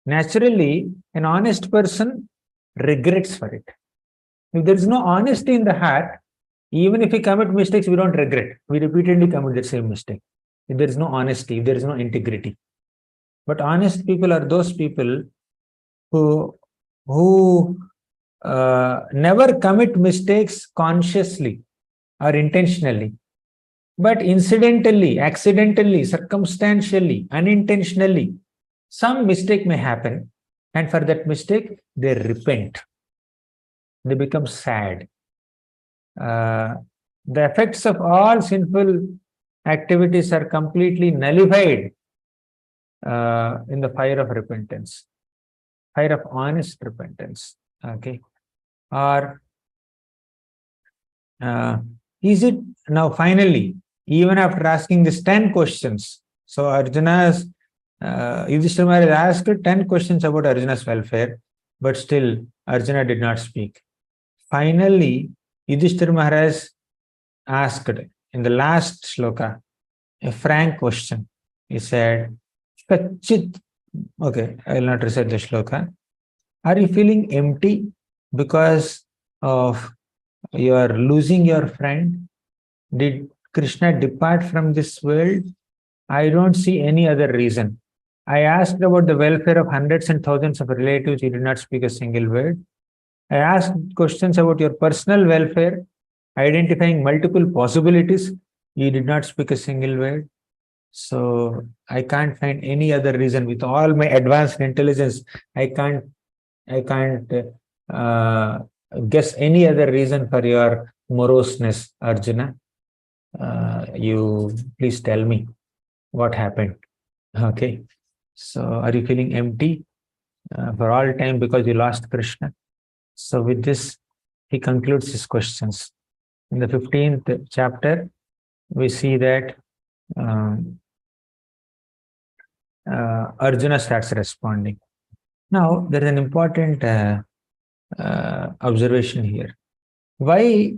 Speaker 1: naturally, an honest person regrets for it. If there is no honesty in the heart, even if we commit mistakes, we don't regret. We repeatedly commit the same mistake. If there is no honesty, if there is no integrity. But honest people are those people who never commit mistakes consciously or intentionally, but incidentally, accidentally, circumstantially, unintentionally, some mistake may happen, and for that mistake, they repent. They become sad. The effects of all sinful activities are completely nullified in the fire of repentance, fire of honest repentance. Okay. Or is it now finally, even after asking these 10 questions, so Arjuna's Yudhishthira Maharaj asked 10 questions about Arjuna's welfare, but still Arjuna did not speak. Finally, Yudhishthira Maharaj asked in the last shloka a frank question. He said, Kachit, okay, I will not recite the shloka. Are you feeling empty because of you are losing your friend? Did Krishna depart from this world? I don't see any other reason. I asked about the welfare of hundreds and thousands of relatives. You did not speak a single word. I asked questions about your personal welfare, identifying multiple possibilities. You did not speak a single word. So I can't find any other reason. With all my advanced intelligence, I can't guess any other reason for your moroseness, Arjuna. You please tell me what happened. Okay. So are you feeling empty for all time because you lost Krishna? So with this, he concludes his questions. In the 15th chapter, we see that Arjuna starts responding. Now, there is an important observation here. Why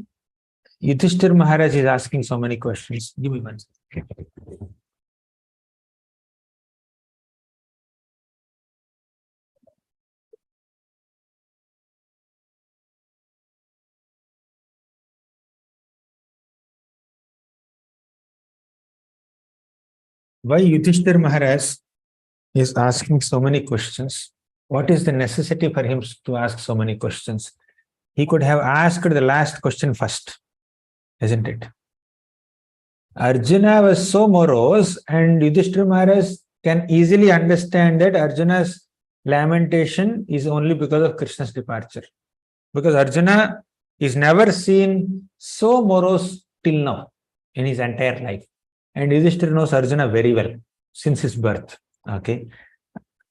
Speaker 1: Yudhishthir Maharaj is asking so many questions? Give me one second. Why Yudhishthir Maharaj is asking so many questions? What is the necessity for him to ask so many questions? He could have asked the last question first, isn't it? Arjuna was so morose, and Yudhishthira Maharaj can easily understand that Arjuna's lamentation is only because of Krishna's departure. Because Arjuna is never seen so morose till now in his entire life. And Yudhishthira knows Arjuna very well since his birth. Okay.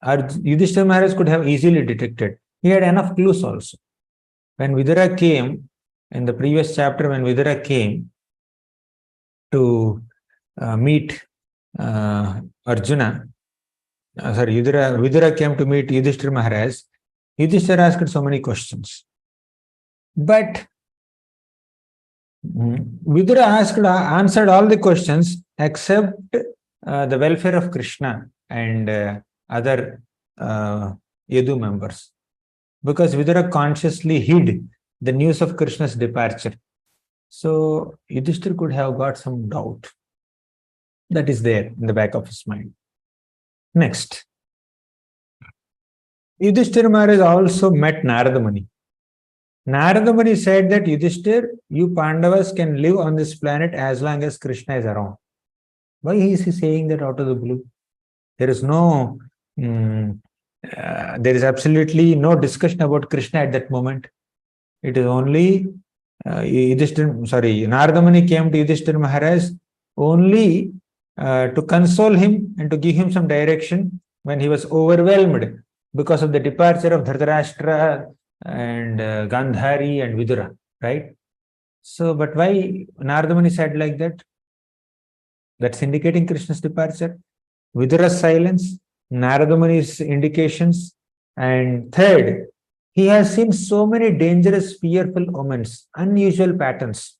Speaker 1: Yudhishthira Maharaj could have easily detected. He had enough clues also. When Vidura came, in the previous chapter, when Vidura came to meet Arjuna, Vidura came to meet Yudhishthira Maharaj, Yudhishthira asked so many questions. But Vidura answered all the questions except the welfare of Krishna and other Yadu members. Because Vidura consciously hid the news of Krishna's departure. So Yudhishthira could have got some doubt that is there in the back of his mind. Next, Yudhishthira Maharaj also met Narada Muni. Narada Muni said that Yudhishthira, you Pandavas can live on this planet as long as Krishna is around. Why is he saying that out of the blue? There is no, there is absolutely no discussion about Krishna at that moment. It is only Narada Muni came to Yudhishthira Maharaj only to console him and to give him some direction when he was overwhelmed because of the departure of Dhritarashtra and Gandhari and Vidura, right? So, but why Narada Muni said like that? That's indicating Krishna's departure. Vidura's silence, Narada Muni's indications, and third, he has seen so many dangerous, fearful omens, unusual patterns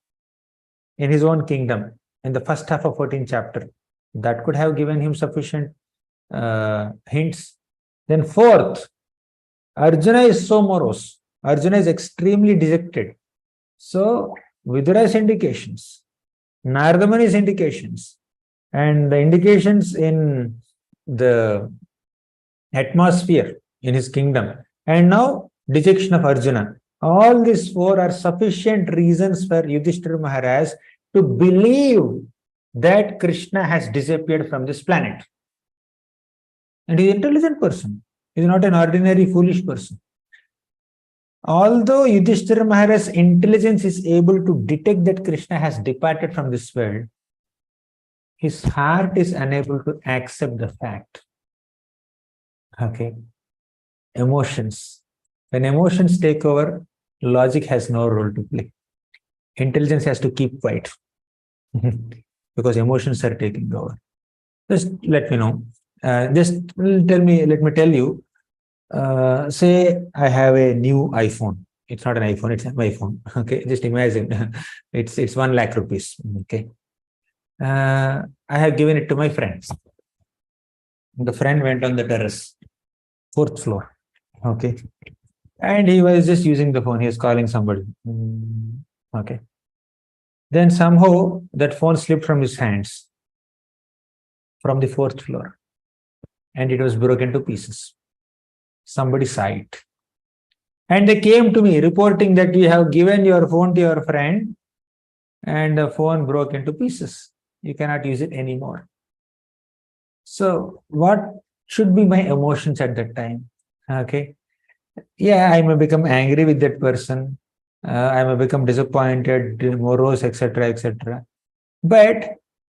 Speaker 1: in his own kingdom in the first half of 14th chapter. That could have given him sufficient hints. Then fourth, Arjuna is so morose. Arjuna is extremely dejected. So, Vidura's indications, Narada Muni's indications, and the indications in the atmosphere in his kingdom, and now dejection of Arjuna. All these four are sufficient reasons for Yudhishthira Maharaj to believe that Krishna has disappeared from this planet. And he is an intelligent person. He is not an ordinary foolish person. Although Yudhishthira Maharaj's intelligence is able to detect that Krishna has departed from this world, his heart is unable to accept the fact. Okay. Emotions. When emotions take over, logic has no role to play. Intelligence has to keep quiet because emotions are taking over. Just let me know. Let me tell you. Say I have a new iPhone. It's not an iPhone, it's my phone. Okay, just imagine it's 1 lakh rupees. Okay. I have given it to my friends. The friend went on the terrace, 4th floor. Okay. And he was just using the phone. He was calling somebody. Okay. Then somehow that phone slipped from his hands from the 4th floor. And it was broken to pieces. Somebody saw it. And they came to me reporting that you have given your phone to your friend and the phone broke into pieces. You cannot use it anymore. So what should be my emotions at that time? Okay. Yeah, I may become angry with that person. I may become disappointed, morose, etc., etc. But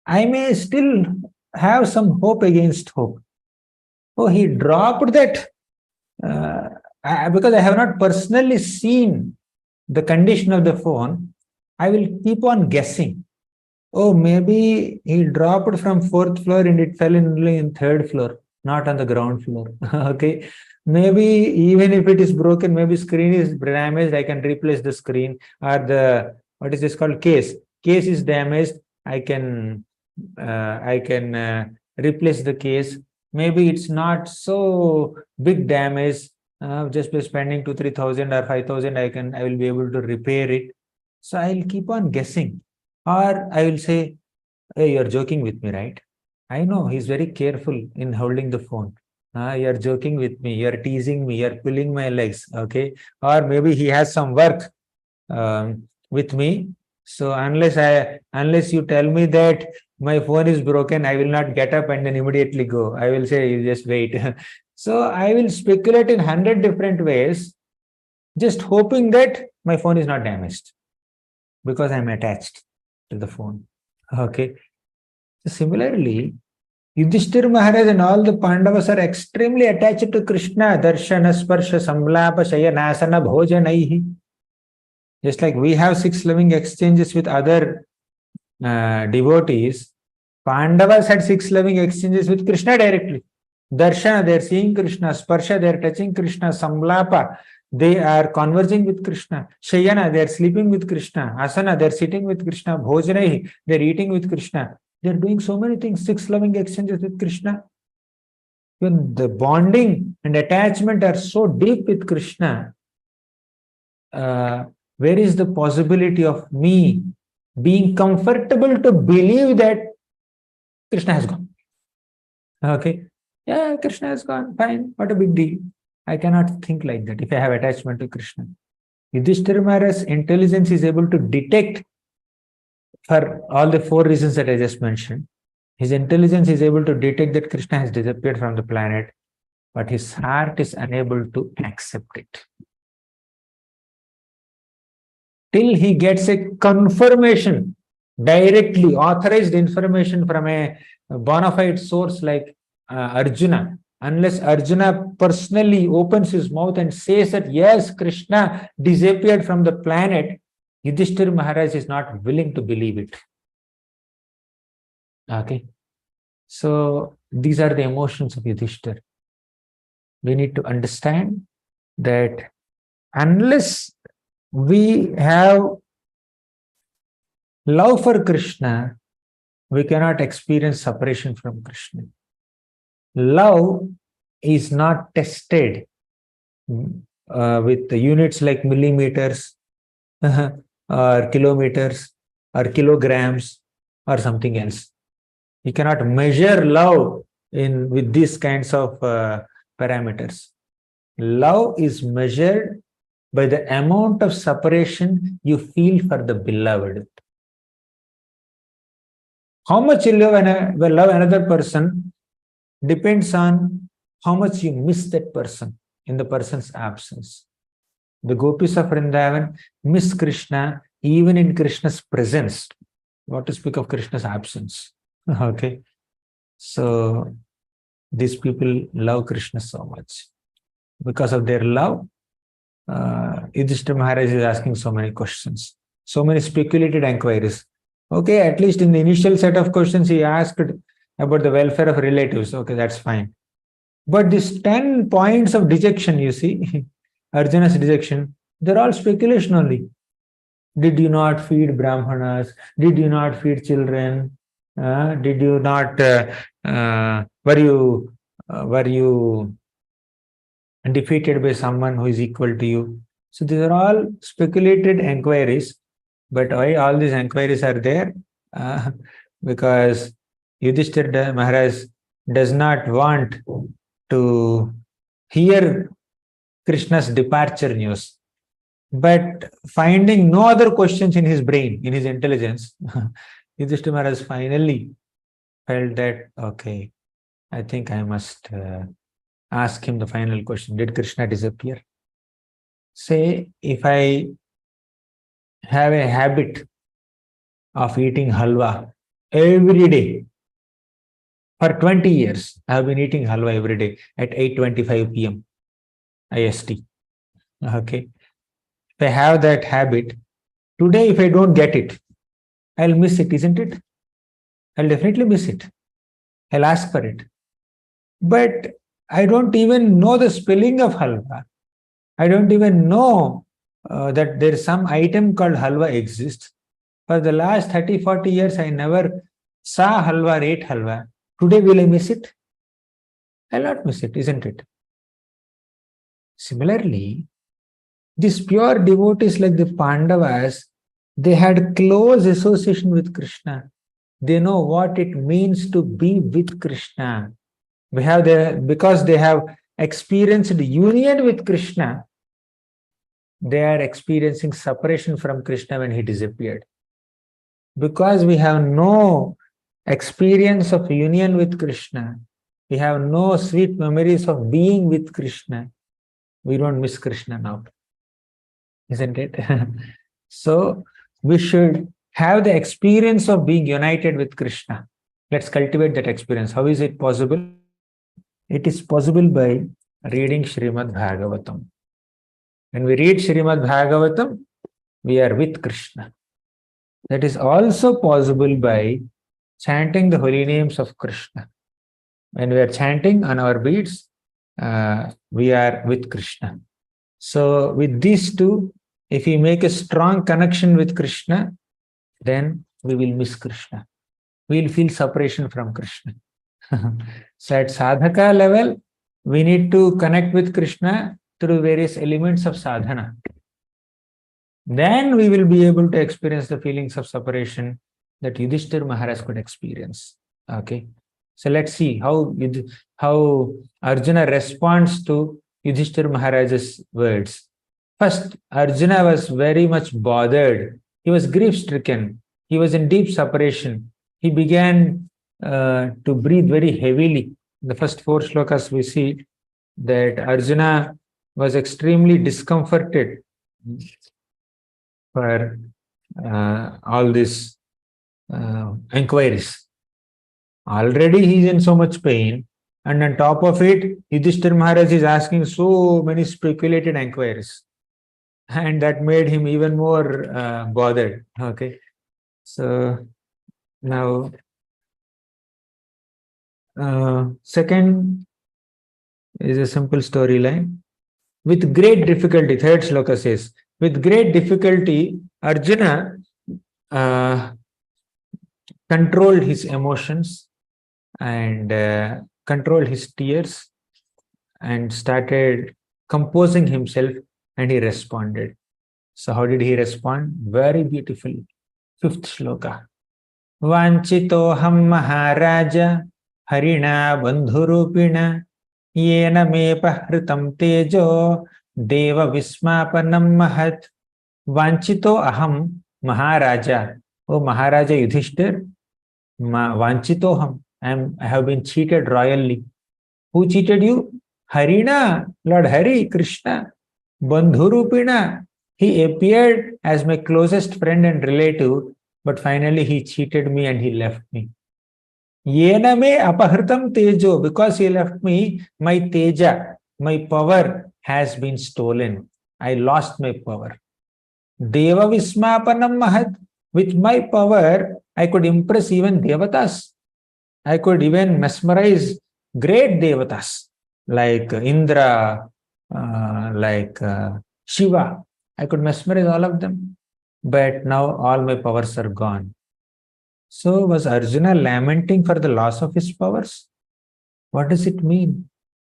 Speaker 1: I may still have some hope against hope. Oh, he dropped that. Because I have not personally seen the condition of the phone, I will keep on guessing. Oh, maybe he dropped from fourth floor and it fell only in third floor, not on the ground floor. Okay. Maybe even if it is broken, maybe screen is damaged, I can replace the screen, or the, what is this called, case. Case is damaged, I can replace the case. Maybe it's not so big damage. Just by spending 2-3 thousand or 5,000, I will be able to repair it. So I'll keep on guessing. Or I will say, hey, you're joking with me, right? I know he's very careful in holding the phone. You're joking with me, you're teasing me, you're pulling my legs, okay? Or maybe he has some work with me. So unless you tell me that my phone is broken, I will not get up and then immediately go. I will say, you just wait. So I will speculate in 100 different ways, just hoping that my phone is not damaged because I'm attached to the phone. Okay. So similarly, Yudhishthir Maharaj and all the Pandavas are extremely attached to Krishna. Darshana, Sparsha, Samlapa, Shayanasana, Bhojanaihi. Just like we have 6 loving exchanges with other devotees, Pandavas had 6 loving exchanges with Krishna directly. Darshana, they are seeing Krishna. Sparsha, they are touching Krishna. Samlapa, they are conversing with Krishna. Shayana, they are sleeping with Krishna. Asana, they are sitting with Krishna. Bhojanaihi, they are eating with Krishna. They are doing so many things, 6 loving exchanges with Krishna. When the bonding and attachment are so deep with Krishna, where is the possibility of me being comfortable to believe that Krishna has gone? Okay. Yeah, Krishna has gone. Fine. What a big deal. I cannot think like that if I have attachment to Krishna. Yudhishthira Maharaj's intelligence is able to detect, for all the 4 reasons that I just mentioned. His intelligence is able to detect that Krishna has disappeared from the planet, but his heart is unable to accept it. Till he gets a confirmation, directly authorized information from a bona fide source like Arjuna. Unless Arjuna personally opens his mouth and says that yes, Krishna disappeared from the planet, Yudhishthira Maharaj is not willing to believe it. Okay. So these are the emotions of Yudhishthira. We need to understand that unless we have love for Krishna, we cannot experience separation from Krishna. Love is not tested with the units like millimeters or kilometers or kilograms or something else. You cannot measure love with these kinds of parameters. Love is measured by the amount of separation you feel for the beloved. How much you love another person depends on how much you miss that person in the person's absence. The gopis of Vrindavan miss Krishna even in Krishna's presence. What to speak of Krishna's absence? Okay. So these people love Krishna so much. Because of their love, Yudhishthira Maharaj is asking so many questions, so many speculated inquiries. Okay, at least in the initial set of questions, he asked about the welfare of relatives. Okay, that's fine. But these 10 points of dejection, you see, Arjuna's dejection, they're all speculation only. Did you not feed Brahmanas? Did you not feed children? Did you not, were you defeated by someone who is equal to you? So these are all speculated inquiries. But why all these inquiries are there? Because Yudhishthira Maharaj does not want to hear Krishna's departure news. But finding no other questions in his brain, in his intelligence, Yudhishthira Maharaj finally felt that, okay, I think I must ask him the final question. Did Krishna disappear? Say, if I have a habit of eating halwa every day, for 20 years, I have been eating halwa every day at 8:25 p.m. IST. Okay. If I have that habit, Today, if I don't get it, I'll miss it, isn't it? I'll definitely miss it. I'll ask for it. But I don't even know the spelling of halwa. I don't even know that there is some item called halwa exists. For the last 30, 40 years, I never saw halwa, ate halwa. Today, will I miss it? I'll not miss it, isn't it? Similarly, these pure devotees like the Pandavas, they had close association with Krishna. They know what it means to be with Krishna. Because they have experienced union with Krishna, they are experiencing separation from Krishna when he disappeared. Because we have no experience of union with Krishna, we have no sweet memories of being with Krishna, we don't miss Krishna now, isn't it? So we should have the experience of being united with Krishna. Let's cultivate that experience. How is it possible? It is possible by reading Srimad Bhagavatam. When we read Srimad Bhagavatam, we are with Krishna. That is also possible by chanting the holy names of Krishna. When we are chanting on our beads, we are with Krishna. So with these two, if we make a strong connection with Krishna, then we will miss Krishna. We will feel separation from Krishna. So at sadhaka level, we need to connect with Krishna through various elements of sadhana. Then we will be able to experience the feelings of separation that Yudhishthira Maharaj could experience. Okay. So let's see how Arjuna responds to Yudhishthira Maharaj's words. First, Arjuna was very much bothered. He was grief-stricken. He was in deep separation. He began to breathe very heavily. In the first 4 shlokas, we see that Arjuna was extremely discomforted for all these inquiries. Already he is in so much pain, and on top of it, Yudhishthira Maharaj is asking so many speculated inquiries, and that made him even more bothered. Okay, so now second is a simple storyline. With great difficulty, 3rd shloka says, with great difficulty, Arjuna controlled his emotions and controlled his tears and started composing himself, and he responded. So how did he respond? Very beautifully. 5th shloka. Vanchitoham Maharaja Harina Bandhurupina Yena me pahritam tejo Deva Vismapanam Mahat. Vanchito aham Maharaja. Oh Maharaja Yudhishthir, Vanchitoham. I have been cheated royally. Who cheated you? Harina, Lord Hari, Krishna. Bandhurupina. He appeared as my closest friend and relative, but finally he cheated me and he left me. Yena me apahritam tejo. Because he left me, my teja, my power has been stolen. I lost my power. Deva Vismapanam Mahat. With my power, I could impress even Devatas. I could even mesmerize great Devatas like Indra, like Shiva. I could mesmerize all of them. But now all my powers are gone. So was Arjuna lamenting for the loss of his powers? What does it mean?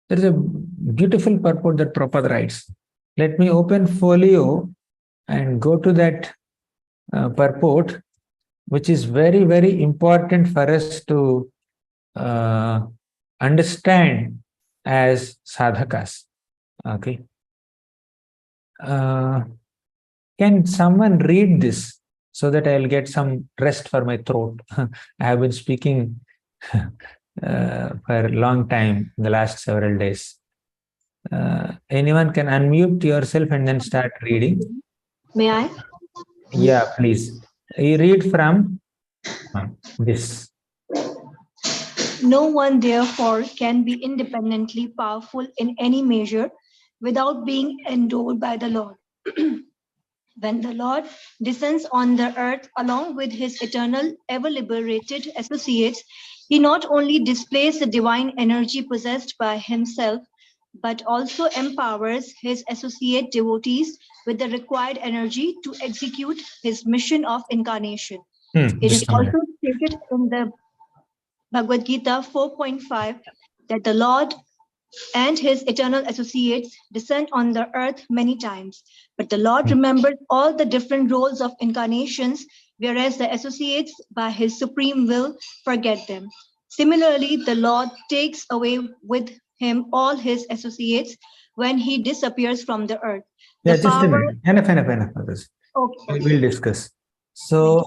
Speaker 1: There is a beautiful purport that Prabhupada writes. Let me open folio and go to that purport, which is very, very important for us to understand as sadhakas. Okay. Can someone read this so that I'll get some rest for my throat? I have been speaking for a long time in the last several days. Anyone can unmute yourself and then start reading.
Speaker 3: May I?
Speaker 1: Yeah, please. You read from this.
Speaker 3: No one, therefore, can be independently powerful in any measure without being endowed by the Lord. When the Lord descends on the earth along with his eternal, ever liberated associates, he not only displays the divine energy possessed by himself, but also empowers his associate devotees with the required energy to execute his mission of incarnation. It is
Speaker 1: Just a minute.
Speaker 3: also stated in the Bhagavad Gita 4.5 that the Lord and his eternal associates descend on the earth many times. But the Lord remembers all the different roles of incarnations, whereas the associates, by his supreme will, forget them. Similarly, the Lord takes away with him all his associates when he disappears from the earth.
Speaker 1: Yeah,
Speaker 3: The
Speaker 1: just a
Speaker 3: power.
Speaker 1: minute. Enough of this.
Speaker 3: Okay.
Speaker 1: We'll discuss. So,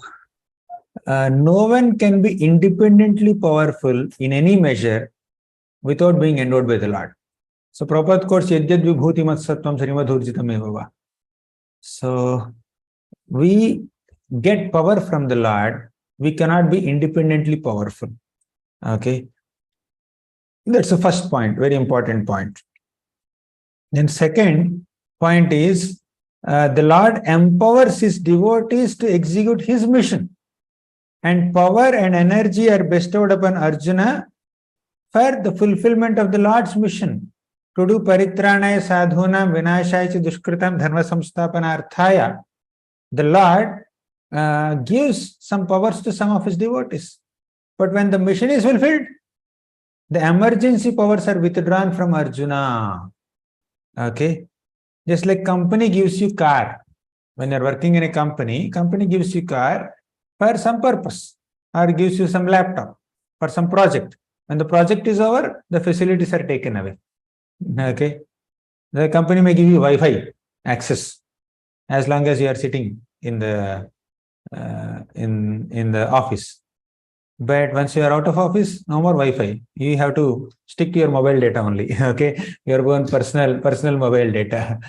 Speaker 1: no one can be independently powerful in any measure without being endowed by the Lord. So, Prabhupada quotes Yadyad Vibhuti Mat Sattvam Srimadhurjitam Evava. So, we get power from the Lord. We cannot be independently powerful. Okay. That's the first point, very important point. Then second point is the Lord empowers his devotees to execute his mission. And power and energy are bestowed upon Arjuna for the fulfillment of the Lord's mission. To do paritranaya sadhunam vinashaya cha dushkritam dharma samstapanarthaya. The Lord gives some powers to some of his devotees. But when the mission is fulfilled, the emergency powers are withdrawn from Arjuna. Okay. Just like company gives you car. When you're working in a company gives you car for some purpose or gives you some laptop for some project. When the project is over, the facilities are taken away. Okay. The company may give you Wi-Fi access as long as you are sitting in the in the office. But once you are out of office, no more Wi-Fi. You have to stick to your mobile data only. Okay, your own personal mobile data.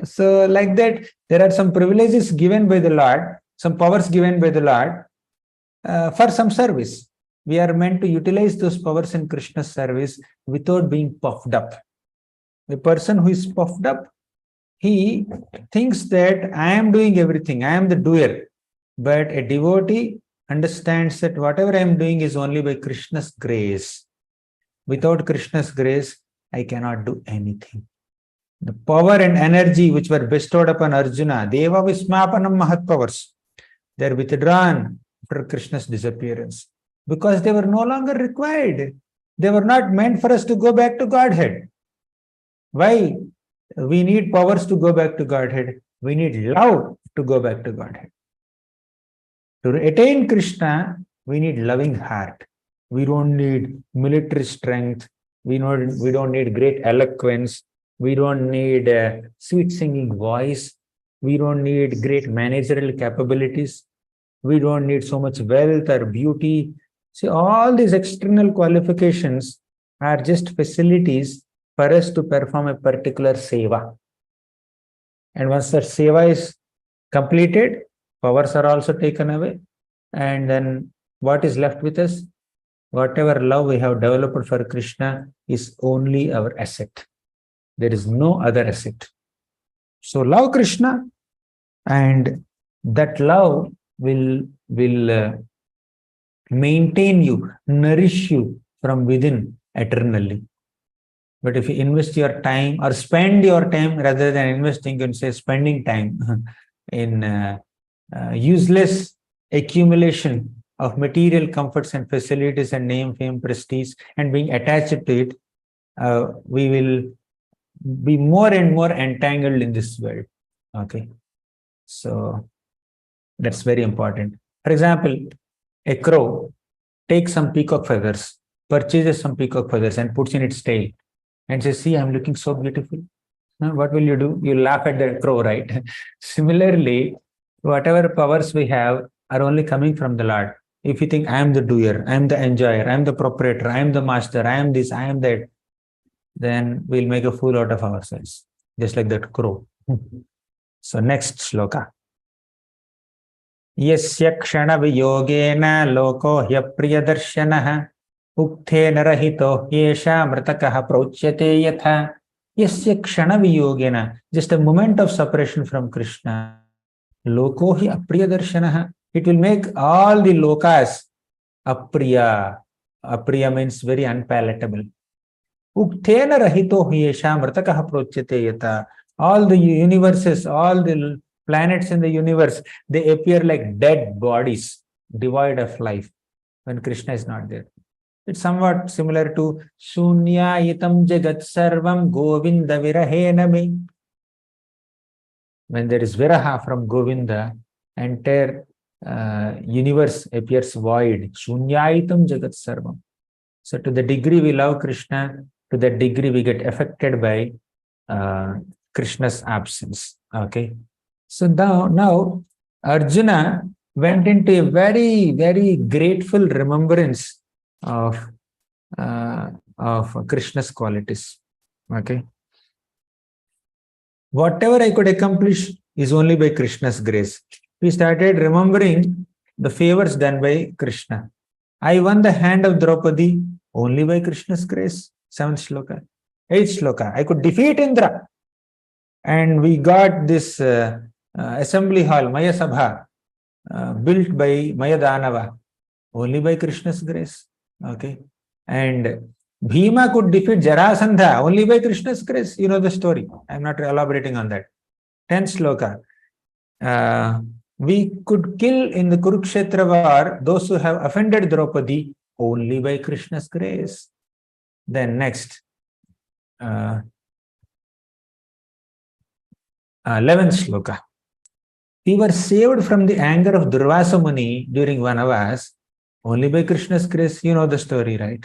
Speaker 1: So like that, there are some privileges given by the Lord, some powers given by the Lord for some service. We are meant to utilize those powers in Krishna's service without being puffed up. The person who is puffed up, he thinks that I am doing everything, I am the doer. But a devotee understands that whatever I am doing is only by Krishna's grace. Without Krishna's grace, I cannot do anything. The power and energy which were bestowed upon Arjuna, Deva Vismapanam Mahat powers, they are withdrawn after Krishna's disappearance because they were no longer required. They were not meant for us to go back to Godhead. Why? We need powers to go back to Godhead. We need love to go back to Godhead. To attain Krishna, we need loving heart. We don't need military strength. We don't need great eloquence. We don't need a sweet singing voice. We don't need great managerial capabilities. We don't need so much wealth or beauty. See, all these external qualifications are just facilities for us to perform a particular seva. And once that seva is completed, powers are also taken away. And then what is left with us? Whatever love we have developed for Krishna is only our asset. There is no other asset. So love Krishna, and that love will maintain you, nourish you from within eternally. But if you invest your time or spend your time rather than investing, you can say spending time in useless accumulation of material comforts and facilities and name, fame, prestige, and being attached to it, we will be more and more entangled in this world. Okay. So that's very important. For example, a crow takes some peacock feathers, purchases some peacock feathers and puts in its tail and says, see, I'm looking so beautiful. Now, what will you do? You laugh at the crow, right? Similarly, whatever powers we have are only coming from the Lord. If you think I am the doer, I am the enjoyer, I am the proprietor, I am the master, I am this, I am that, then we'll make a fool out of ourselves, just like that crow. So next shloka. Yasya kshana viyogena loko hyapriyadarshanaha ukte narahito yesha mritakaha procyate yatha. Yasya kshana viyogena, just a moment of separation from Krishna. Loko hi apriya darshanah. It will make all the lokas apriya. Apriya means very unpalatable. Uktena rahito hiyesha mratakaha prochate yata. All the universes, all the planets in the universe, they appear like dead bodies, devoid of life, when Krishna is not there. It's somewhat similar to Shunyayitam Jagat Sarvam Govinda Virahena me. When there is Viraha from Govinda, entire universe appears void. Shunyayitam Jagat Sarvam. So to the degree we love Krishna, to that degree we get affected by Krishna's absence. Okay. So now Arjuna went into a very, very grateful remembrance of Krishna's qualities. Okay. Whatever I could accomplish is only by Krishna's grace. We started remembering the favors done by Krishna. I won the hand of Draupadi only by Krishna's grace. 7th shloka. 8th shloka. I could defeat Indra. And we got this assembly hall, Maya Sabha, built by Maya Danava, only by Krishna's grace. Okay. And Bhima could defeat Jarasandha only by Krishna's grace. You know the story. I'm not elaborating on that. 10th shloka. We could kill in the Kurukshetra war those who have offended Draupadi only by Krishna's grace. Then next. 11th shloka. We were saved from the anger of Durvasa Muni during Vanavas only by Krishna's grace. You know the story, right?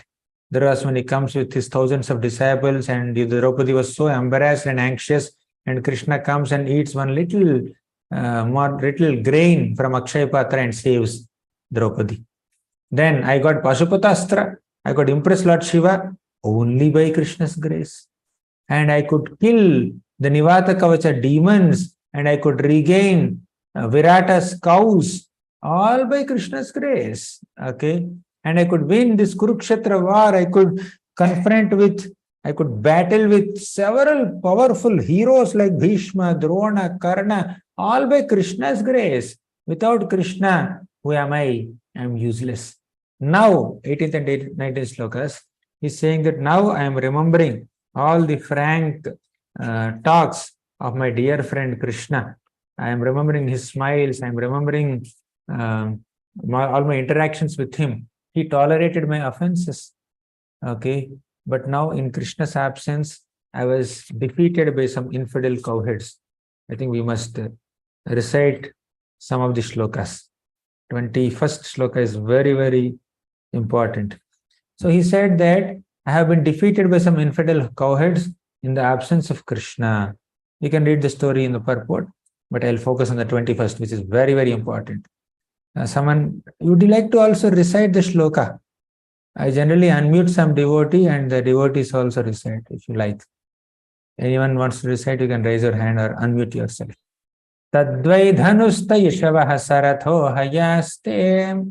Speaker 1: Durvasa Muni comes with his thousands of disciples, and Draupadi was so embarrassed and anxious, and Krishna comes and eats one little grain from Akshay Patra and saves Draupadi. Then I got Pashupatastra. I could impress Lord Shiva only by Krishna's grace. And I could kill the Nivata Kavacha demons, and I could regain Virata's cows, all by Krishna's grace. Okay. And I could win this Kurukshetra war. I could I could battle with several powerful heroes like Bhishma, Drona, Karna, all by Krishna's grace. Without Krishna, who am I? I am useless. Now, 18th and 19th slokas, he's saying that now I am remembering all the frank talks of my dear friend Krishna. I am remembering his smiles. I am remembering all my interactions with him. He tolerated my offenses. Okay. But now in Krishna's absence, I was defeated by some infidel cowheads. I think we must recite some of the shlokas. 21st shloka is very, very important. So he said that I have been defeated by some infidel cowheads in the absence of Krishna. You can read the story in the purport, but I'll focus on the 21st, which is very, very important. Would you like to also recite the shloka? I generally unmute some devotee, and the devotees also recite, if you like. Anyone wants to recite, you can raise your hand or unmute yourself. Tadvai dhanusta yashavah saratho hayaste.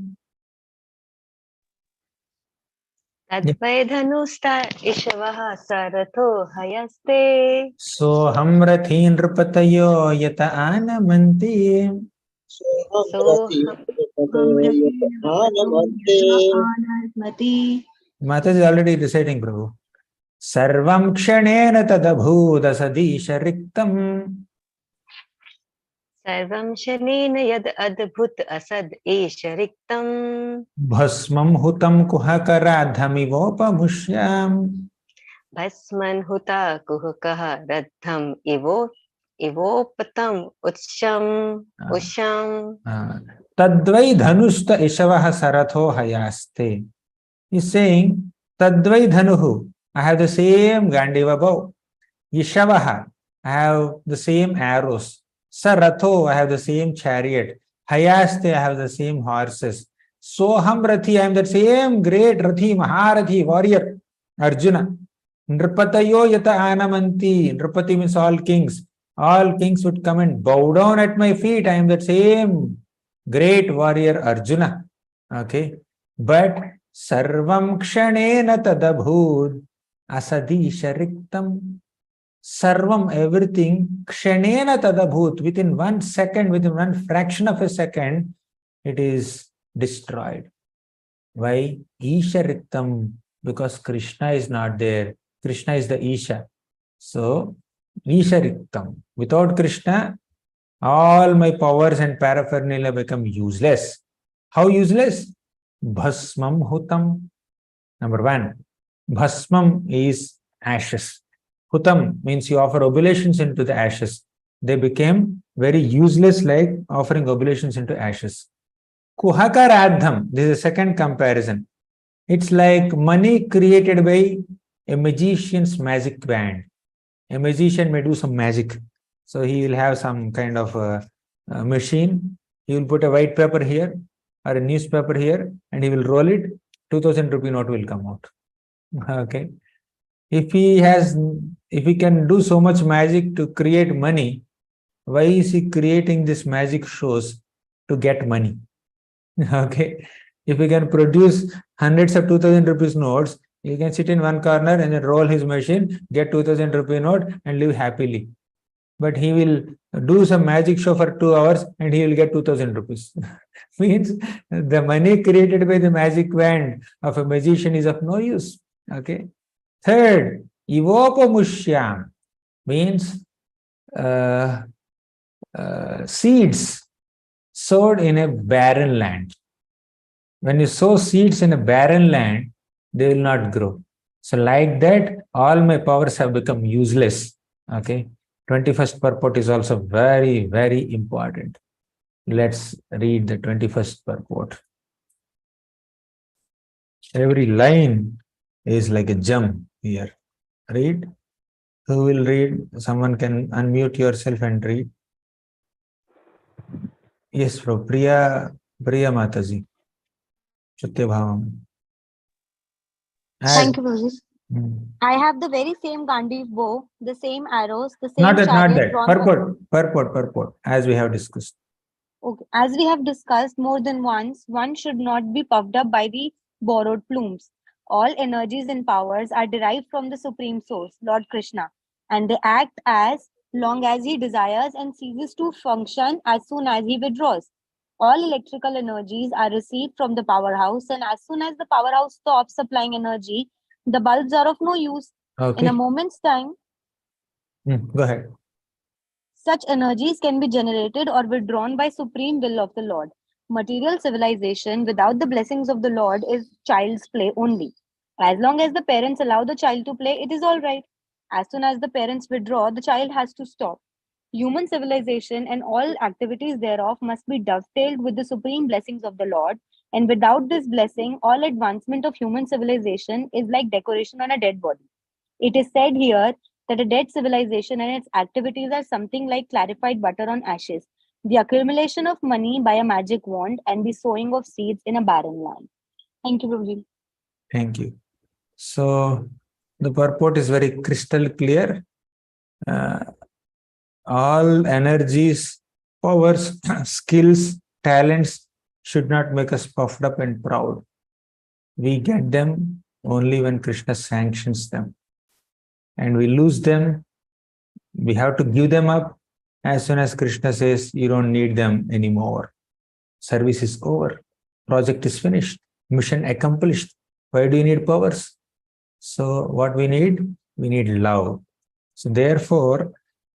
Speaker 2: Tadvai dhanusta yashavah saratho hayaste.
Speaker 1: Soham rathi nrpatayo yata anamanti. Mata is already reciting, Prabhu. Sarvam kshanena tadabhuda sadisha riktam.
Speaker 2: Sarvam shanena yad adbhut asad esha riktam.
Speaker 1: Bhasmam hutam kuhakaradhamivopamushyam.
Speaker 2: Bhasman huta kuhakaha radham ivopatam utsham.
Speaker 1: Tadvai dhanusta ishavaha saratho hayaste. He's saying, Tadvai dhanuhu, I have the same Gandiva bow. Ishavaha, I have the same arrows. Saratho, I have the same chariot. Hayaste, I have the same horses. Soham Rathi, I am the same great Rathi, Maharathi, warrior, Arjuna. Nrpatayo yata anamanti. Nrpati means all kings. All kings would come and bow down at my feet. I am that same great warrior Arjuna. Okay. But Sarvam kshanena tadabhud asadisha riktam. Sarvam, everything, kshanena tadabhut, within 1 second, within one fraction of a second, it is destroyed. Why? Isha Riktam, because Krishna is not there. Krishna is the Isha. So, Isha Riktam. Without Krishna, all my powers and paraphernalia become useless. How useless? Bhasmam hutam. Number one, bhasmam is ashes. Hutam means you offer oblations into the ashes. They became very useless, like offering oblations into ashes. Kuhakaradham, this is a second comparison. It's like money created by a magician's magic band. A magician may do some magic. So he will have some kind of a machine. He will put a white paper here or a newspaper here and he will roll it. 2000 rupee note will come out. Okay. If he can do so much magic to create money, why is he creating this magic shows to get money? Okay. If he can produce hundreds of 2000 rupees notes, he can sit in one corner and then roll his machine, get 2000 rupee note and live happily. But he will do some magic show for 2 hours and he will get 2000 rupees. Means the money created by the magic wand of a magician is of no use. Okay. Third, ivopamushyam means seeds sowed in a barren land. When you sow seeds in a barren land, they will not grow. So like that, all my powers have become useless. Okay. 21st purport is also very, very important. Let's read the 21st purport. Every line is like a gem here. Read. Who will read? Someone can unmute yourself and read. Yes, bro. Priya Mataji. Bhavam.
Speaker 4: Thank you, Prabhuji.
Speaker 1: Hmm.
Speaker 4: I have the very same Gandhi bow, the same arrows, the same
Speaker 1: Not that. Purport, as we have discussed.
Speaker 4: Okay. As we have discussed more than once, one should not be puffed up by the borrowed plumes. All energies and powers are derived from the Supreme Source, Lord Krishna, and they act as long as he desires and ceases to function as soon as he withdraws. All electrical energies are received from the powerhouse, and as soon as the powerhouse stops supplying energy, the bulbs are of no use.
Speaker 1: Okay.
Speaker 4: In a moment's time,
Speaker 1: Go ahead.
Speaker 4: such energies can be generated or withdrawn by supreme will of the Lord. Material civilization without the blessings of the Lord is child's play only. As long as the parents allow the child to play, it is all right. As soon as the parents withdraw, the child has to stop. Human civilization and all activities thereof must be dovetailed with the supreme blessings of the Lord, and without this blessing, all advancement of human civilization is like decoration on a dead body. It is said here that a dead civilization and its activities are something like clarified butter on ashes, the accumulation of money by a magic wand, and the sowing of seeds in a barren land. Thank you, Prabhuji.
Speaker 1: Thank you. So, the purport is very crystal clear. All energies, powers, skills, talents should not make us puffed up and proud. We get them only when Krishna sanctions them. And we lose them. We have to give them up as soon as Krishna says, you don't need them anymore. Service is over. Project is finished. Mission accomplished. Why do you need powers? So what we need? We need love. So therefore,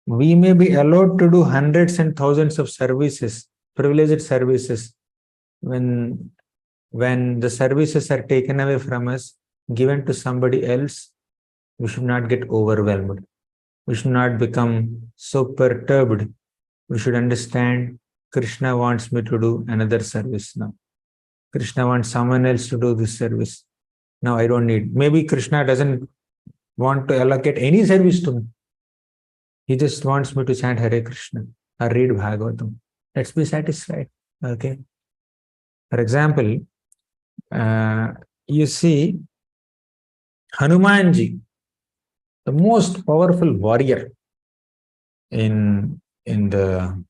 Speaker 1: we may be allowed to do hundreds and thousands of services, privileged services. When the services are taken away from us, given to somebody else, we should not get overwhelmed. We should not become so perturbed. We should understand Krishna wants me to do another service now. Krishna wants someone else to do this service. Now I don't need. Maybe Krishna doesn't want to allocate any service to me. He just wants me to chant Hare Krishna or read Bhagavatam. Let's be satisfied. Okay. For example, you see Hanumanji, the most powerful warrior in the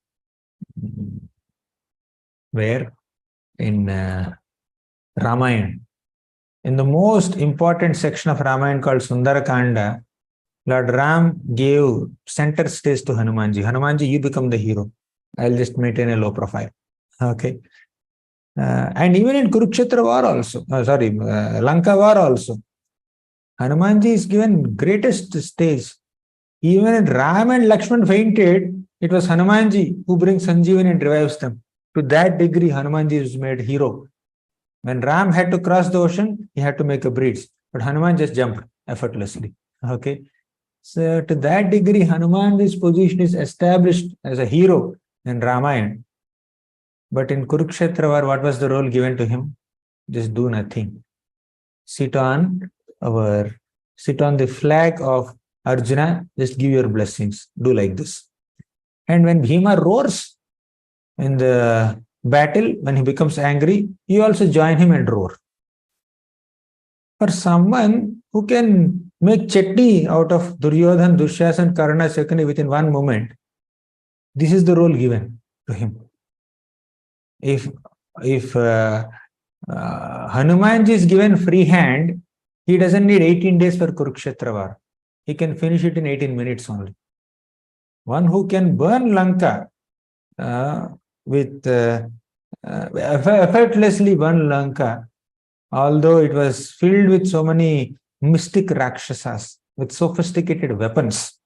Speaker 1: where in Ramayana. In the most important section of Ramayana called Sundarakanda, Lord Ram gave center stage to Hanumanji. Hanumanji, you become the hero. I'll just maintain a low profile. Okay. And even in Kurukshetra war also, Lanka war also, Hanumanji is given greatest stage. Even when Ram and Lakshman fainted, it was Hanumanji who brings Sanjeevani and revives them. To that degree, Hanumanji is made hero. When Ram had to cross the ocean, he had to make a bridge, but Hanuman just jumped effortlessly. Okay. So to that degree, Hanuman's position is established as a hero in Ramayana. But in Kurukshetra war, what was the role given to him? Just do nothing. Sit on the flag of Arjuna, just give your blessings. Do like this. And when Bhima roars in the battle, when he becomes angry, you also join him and roar. For someone who can make chutney out of Duryodhan, Dushyasan, Karna, Shakuni within one moment, this is the role given to him. If Hanumanji is given free hand, he doesn't need 18 days for Kurukshetra war. He can finish it in 18 minutes only. One who can burn Lanka effortlessly burn Lanka, although it was filled with so many mystic Rakshasas with sophisticated weapons.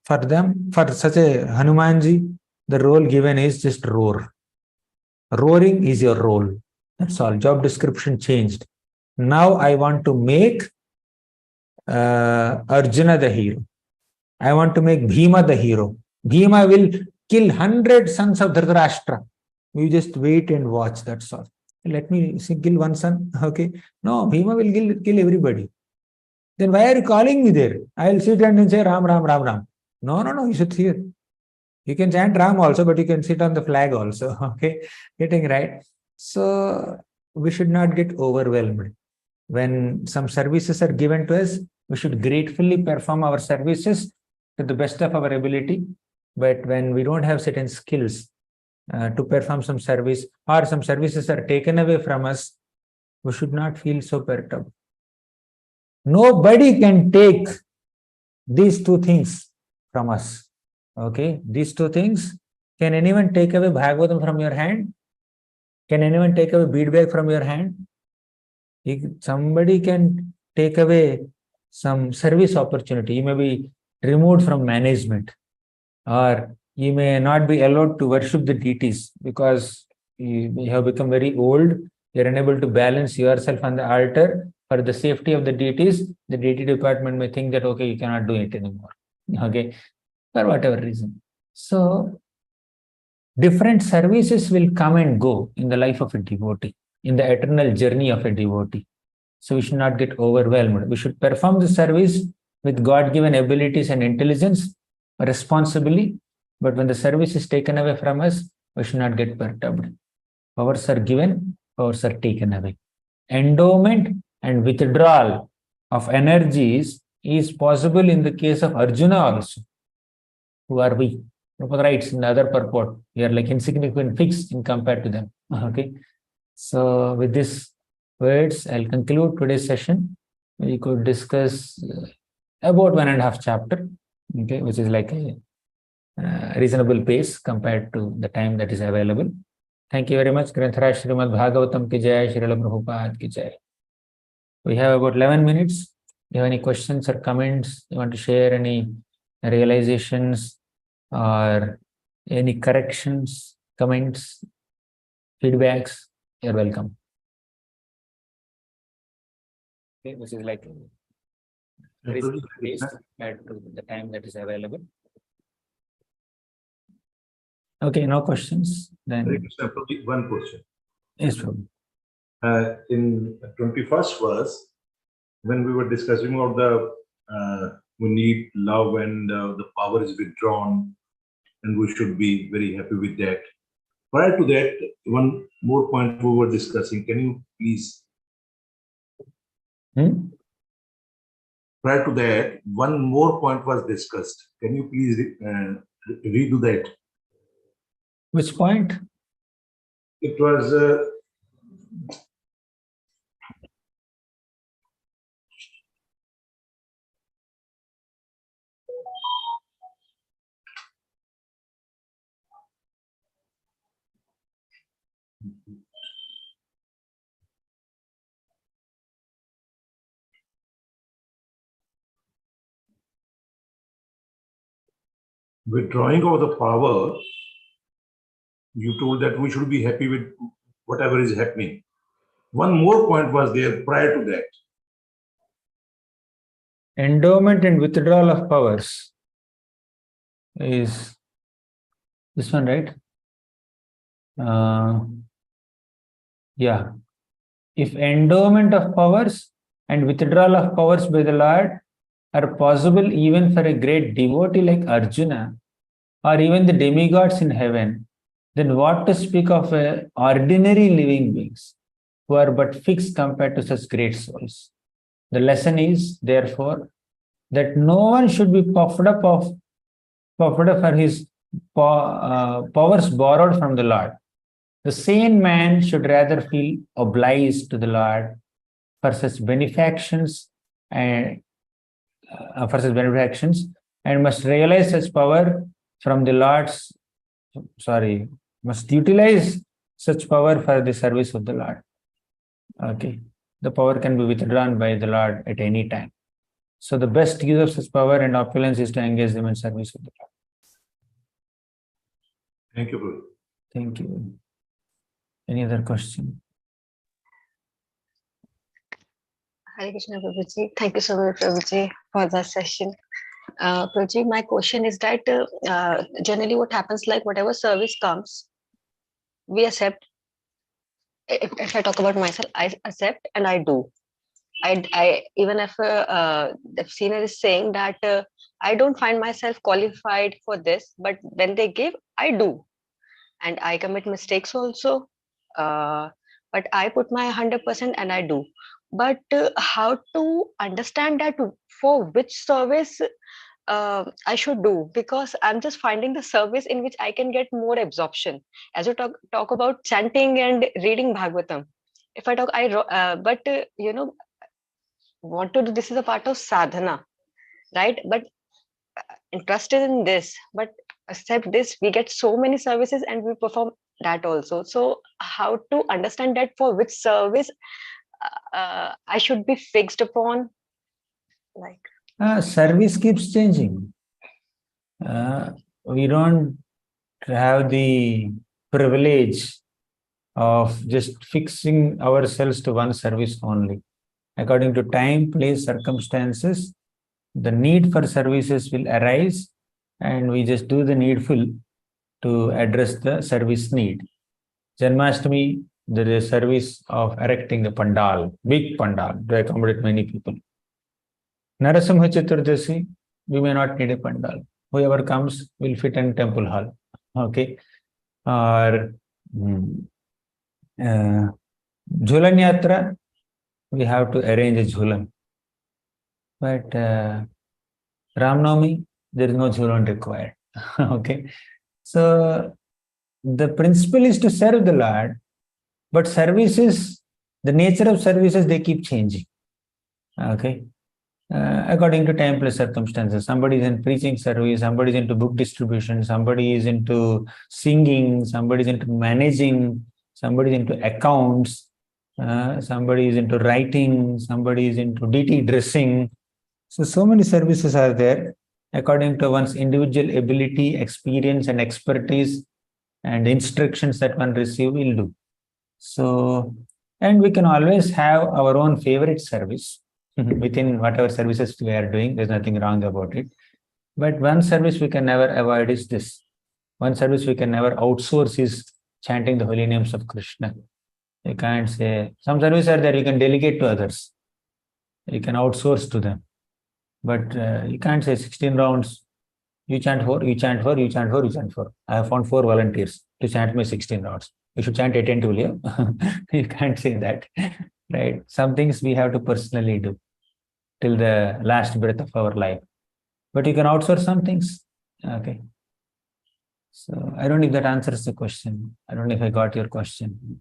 Speaker 1: For them, for such a Hanumanji, the role given is just roar. Roaring is your role. That's all. Job description changed. Now I want to make Arjuna the hero. I want to make Bhima the hero. Bhima will kill 100 sons of Dhritarashtra. You just wait and watch. That's all. Let me kill one son. Okay. No, Bhima will kill everybody. Then why are you calling me there? I'll sit and say Ram, Ram, Ram, Ram. No, you should hear. You can chant Ram also, but you can sit on the flag also. Okay. Getting right. So we should not get overwhelmed. When some services are given to us, we should gratefully perform our services to the best of our ability. But when we don't have certain skills to perform some service, or some services are taken away from us, we should not feel so perturbed. Nobody can take these two things from us. Okay, these two things. Can anyone take away Bhagavatam from your hand? Can anyone take away bead bag from your hand? If somebody can take away some service opportunity, you may be removed from management, or you may not be allowed to worship the deities because you have become very old. You're unable to balance yourself on the altar for the safety of the deities. The deity department may think that, okay, you cannot do it anymore. Okay, for whatever reason. So different services will come and go in the life of a devotee, in the eternal journey of a devotee. So we should not get overwhelmed. We should perform the service with God-given abilities and intelligence responsibly. But when the service is taken away from us, we should not get perturbed. Powers are given, powers are taken away. Endowment and withdrawal of energies is possible in the case of Arjuna also. Who are we? Prabhupada writes in the other purport, we are like insignificant pigs in compared to them. Okay. So with these words, I'll conclude today's session. We could discuss about 1.5 chapter, okay, which is like a reasonable pace compared to the time that is available. Thank you very much. Grantharaj Srimad Bhagavatam ki jai, Srila Prabhupada ki jai. We have about 11 minutes. Do you have any questions or comments? You want to share any realizations or any corrections, comments, feedbacks? You're welcome. Okay, which is like reasonable pace compared to the time that is available. Okay, no questions. Then
Speaker 5: one question.
Speaker 1: yes, Prabhu.
Speaker 5: In 21st verse, when we were discussing about the we need love and the power is withdrawn, and we should be very happy with that. Prior to that, one more point we were discussing. Can you please? Prior to that, one more point was discussed. Can you please redo that?
Speaker 1: Which point?
Speaker 5: It was Withdrawing of the power, you told that we should be happy with whatever is happening. One more point was there prior to that.
Speaker 1: Endowment and withdrawal of powers is this one, right? Yeah. If endowment of powers and withdrawal of powers by the Lord are possible even for a great devotee like Arjuna or even the demigods in heaven, then what to speak of ordinary living beings who are but fixed compared to such great souls? The lesson is, therefore, that no one should be puffed up for his powers borrowed from the Lord. The sane man should rather feel obliged to the Lord for such benefactions and must realize such power from the Lord's. Must utilize such power for the service of the Lord. Okay, the power can be withdrawn by the Lord at any time. So the best use of such power and opulence is to engage them in service of the Lord.
Speaker 5: Thank you, Prabhu.
Speaker 1: Thank you. Any other question?
Speaker 2: Hare Krishna, Prabhuji. Thank you so much, Prabhuji, for the session. Prabhuji, my question is that generally what happens, like whatever service comes, we accept. If I talk about myself, I accept and I do. I even if the senior is saying that I don't find myself qualified for this, but when they give, I do, and I commit mistakes also. But I put my 100% and I do. But how to understand that for which service I should do, because I'm just finding the service in which I can get more absorption. As you talk about chanting and reading Bhagavatam, if I talk, want to do, this is a part of sadhana, right? But interested in this, but accept this, we get so many services and we perform that also. So how to understand that for which service I should be fixed upon, like
Speaker 1: service keeps changing. We don't have the privilege of just fixing ourselves to one service only. According to time, place, circumstances, the need for services will arise, and we just do the needful to address the service need. Janmashtami, there is a service of erecting the pandal, big pandal, to accommodate many people. Narasimha Chaturdasi, we may not need a pandal. Whoever comes will fit in temple hall. Okay. Or Jhulan Yatra, we have to arrange a Jhulan. But Ramnavami, there is no Jhulan required. Okay. So the principle is to serve the Lord, but services, the nature of services, they keep changing. Okay. According to time plus circumstances, somebody is in preaching service, somebody is into book distribution, somebody is into singing, somebody is into managing, somebody is into accounts, somebody is into writing, somebody is into DT dressing. So many services are there. According to one's individual ability, experience and expertise and instructions that one receive will do. So, and we can always have our own favorite service within whatever services we are doing. There's nothing wrong about it. But one service we can never avoid is this. One service we can never outsource is chanting the holy names of Krishna. You can't say, some services are there you can delegate to others. You can outsource to them. But you can't say 16 rounds, you chant 4, you chant 4, you chant 4, you chant 4. I have found 4 volunteers to chant my 16 rounds. You should chant attentively. You can't say that, right? Some things we have to personally do till the last breath of our life. But you can outsource some things. Okay. So I don't know if that answers the question. I don't know if I got your question.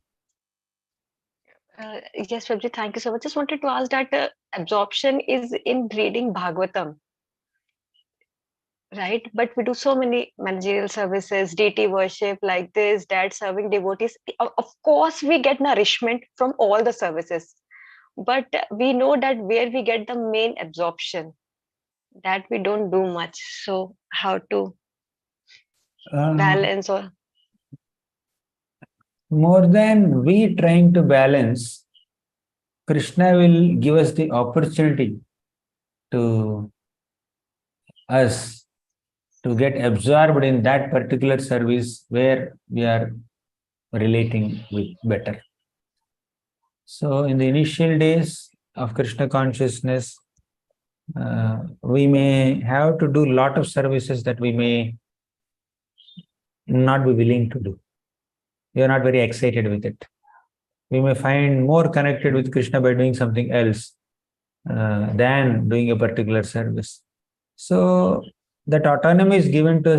Speaker 2: yes, Prabhuji, thank you so much. Just wanted to ask that absorption is in reading Bhagavatam, right? But we do so many managerial services, deity worship, like this, dad serving devotees. Of course, we get nourishment from all the services, but we know that where we get the main absorption, that we don't do much. So how to balance? Or
Speaker 1: More than we trying to balance, Krishna will give us the opportunity to us to get absorbed in that particular service where we are relating with better. So in the initial days of Krishna consciousness, we may have to do a lot of services that we may not be willing to do. We are not very excited with it. We may find more connected with Krishna by doing something else than doing a particular service. So that autonomy is given to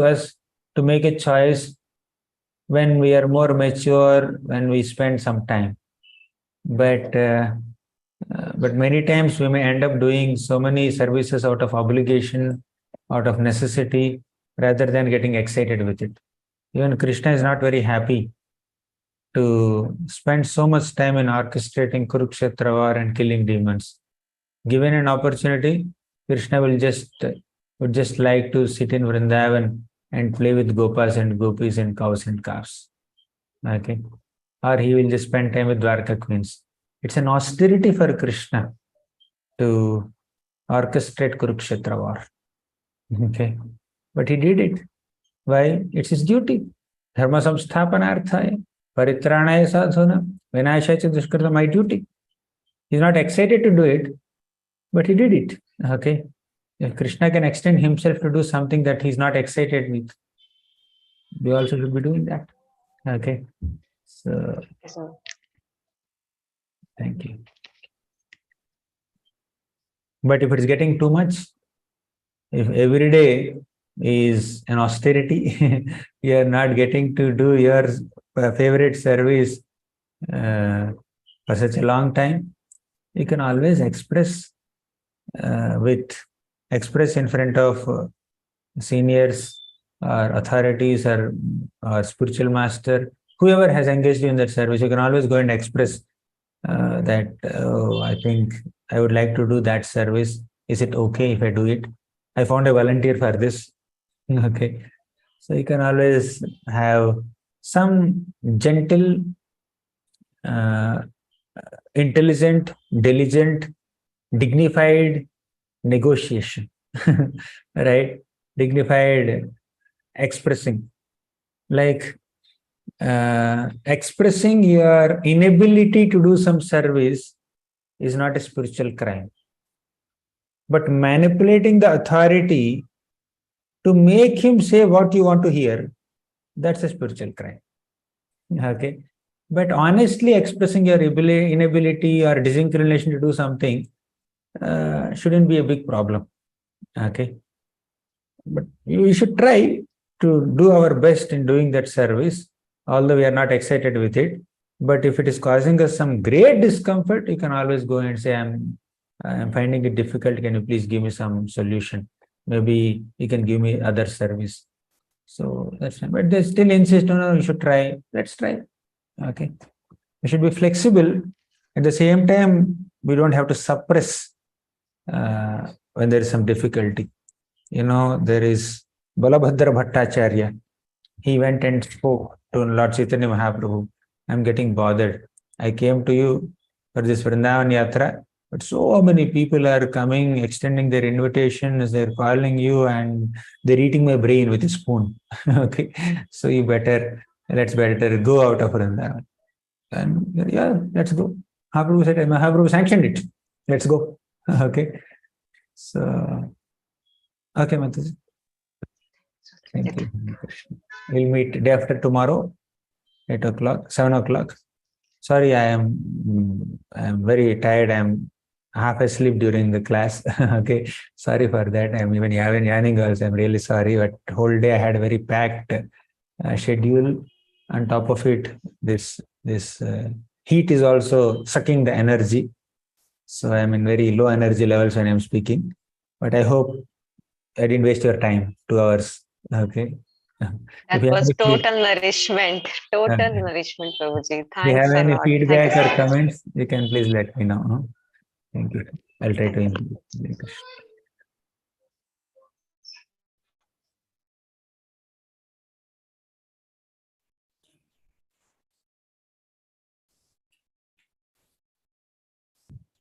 Speaker 1: us to make a choice when we are more mature, when we spend some time. But many times we may end up doing so many services out of obligation, out of necessity, rather than getting excited with it. Even Krishna is not very happy to spend so much time in orchestrating Kurukshetra war and killing demons. Given an opportunity, Krishna would just like to sit in Vrindavan and play with gopas and gopis and cows and calves. Okay. Or he will just spend time with Dwarka queens. It's an austerity for Krishna to orchestrate Kurukshetra war. Okay. But he did it. Why? It's his duty. Dharma samsthapanarthaya, paritranaya sadhuna, vinashaya cha dushkrita, my duty. He's not excited to do it, but he did it. Okay. If Krishna can extend himself to do something that he's not excited with, we also should be doing that. Okay. So, thank you. But if it's getting too much, if every day is an austerity, you are not getting to do your favorite service for such a long time, you can always express in front of seniors or authorities or spiritual master, whoever has engaged you in that service. You can always go and express that, oh, I think I would like to do that service. Is it okay if I do it? I found a volunteer for this. Okay. So you can always have some gentle, intelligent, diligent, dignified negotiation, right? Dignified expressing. Like expressing your inability to do some service is not a spiritual crime. But manipulating the authority to make him say what you want to hear, that's a spiritual crime. Okay. But honestly expressing your inability or disinclination to do something shouldn't be a big problem. Okay. But we should try to do our best in doing that service, although we are not excited with it. But if it is causing us some great discomfort, you can always go and say, I'm finding it difficult. Can you please give me some solution? Maybe you can give me other service. So that's fine. But they still insist, no, you should try. Let's try. Okay. We should be flexible. At the same time, we don't have to suppress when there is some difficulty. You know, there is Balabhadra Bhattacharya. He went and spoke to Lord Chaitanya Mahaprabhu. I'm getting bothered. I came to you for this Vrindavan Yatra, but so many people are coming, extending their invitations, they're calling you, and they're eating my brain with a spoon. Okay, so let's better go out of Vrindavan. And yeah, let's go. Mahaprabhu said, Mahaprabhu sanctioned it. Let's go. Okay, so okay, Mataji. Thank you. We'll meet day after tomorrow, 8 o'clock, 7 o'clock. Sorry, I am very tired. I'm half asleep during the class. Okay, sorry for that. I'm even yawning also. I'm really sorry. But whole day I had a very packed schedule. On top of it, this heat is also sucking the energy. So I'm in very low energy levels when I'm speaking. But I hope I didn't waste your time, 2 hours. Okay.
Speaker 2: That
Speaker 1: If you have
Speaker 2: was
Speaker 1: any
Speaker 2: total nourishment. Total
Speaker 1: uh,
Speaker 2: nourishment, Prabhuji.
Speaker 1: if you
Speaker 2: Thanks
Speaker 1: have
Speaker 2: a
Speaker 1: any
Speaker 2: lot. Thank you
Speaker 1: feedback
Speaker 2: so
Speaker 1: or
Speaker 2: much.
Speaker 1: comments, you can please let me know. Thank you. I'll try to
Speaker 2: Thank you.
Speaker 1: improve later.